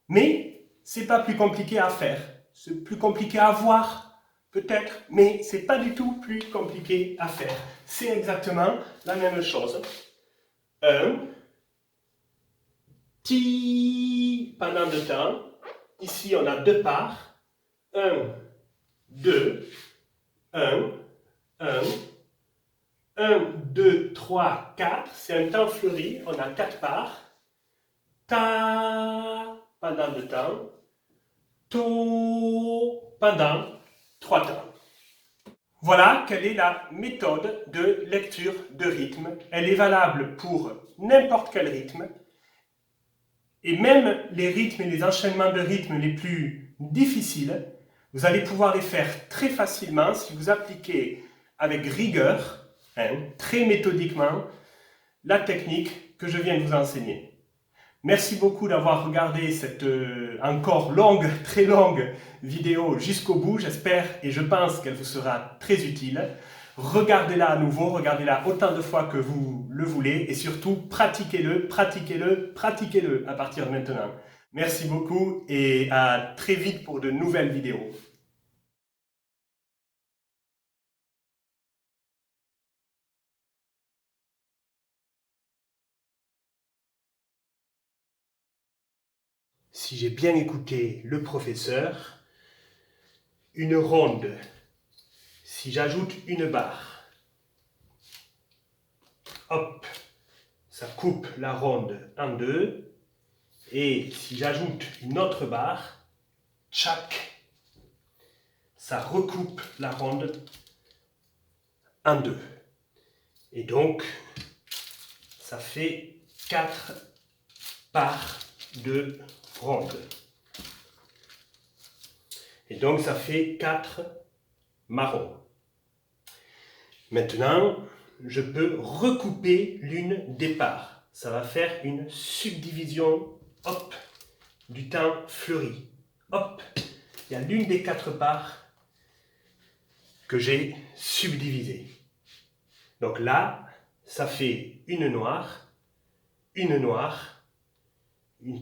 Mais, ce n'est pas plus compliqué à faire. C'est plus compliqué à voir, peut-être, mais ce n'est pas du tout plus compliqué à faire. C'est exactement la même chose. Un, ti, pendant 2 temps. Ici, on a 2 parts. 1, 2, 1, 1, 1, 2, 3, 4. C'est un temps fleuri, on a 4 parts. Ta pendant 2 temps. To pendant 3 temps. Voilà quelle est la méthode de lecture de rythme. Elle est valable pour n'importe quel rythme. Et même les rythmes et les enchaînements de rythmes les plus difficiles, vous allez pouvoir les faire très facilement si vous appliquez avec rigueur, très méthodiquement, la technique que je viens de vous enseigner. Merci beaucoup d'avoir regardé cette encore longue, très longue vidéo jusqu'au bout. J'espère et je pense qu'elle vous sera très utile. Regardez-la à nouveau, regardez-la autant de fois que vous le voulez et surtout pratiquez-le, pratiquez-le, pratiquez-le à partir de maintenant. Merci beaucoup et à très vite pour de nouvelles vidéos. Si j'ai bien écouté le professeur, une ronde, si j'ajoute une barre, hop, ça coupe la ronde en deux, et si j'ajoute une autre barre, tchac, ça recoupe la ronde en deux. Et donc, ça fait 4 parts de ronde. Et donc, ça fait 4 marrons. Maintenant, je peux recouper l'une des parts. Ça va faire une subdivision, hop, du temps fleuri. Hop, il y a l'une des 4 parts que j'ai subdivisée. Donc là, ça fait une noire, une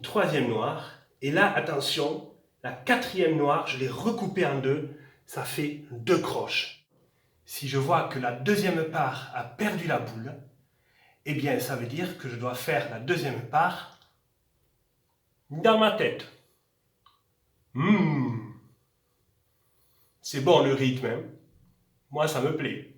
troisième noire, et là, attention, la quatrième noire, je l'ai recoupée en deux, ça fait 2 croches. Si je vois que la deuxième part a perdu la boule, eh bien, ça veut dire que je dois faire la deuxième part dans ma tête. C'est bon le rythme, hein? Moi, ça me plaît.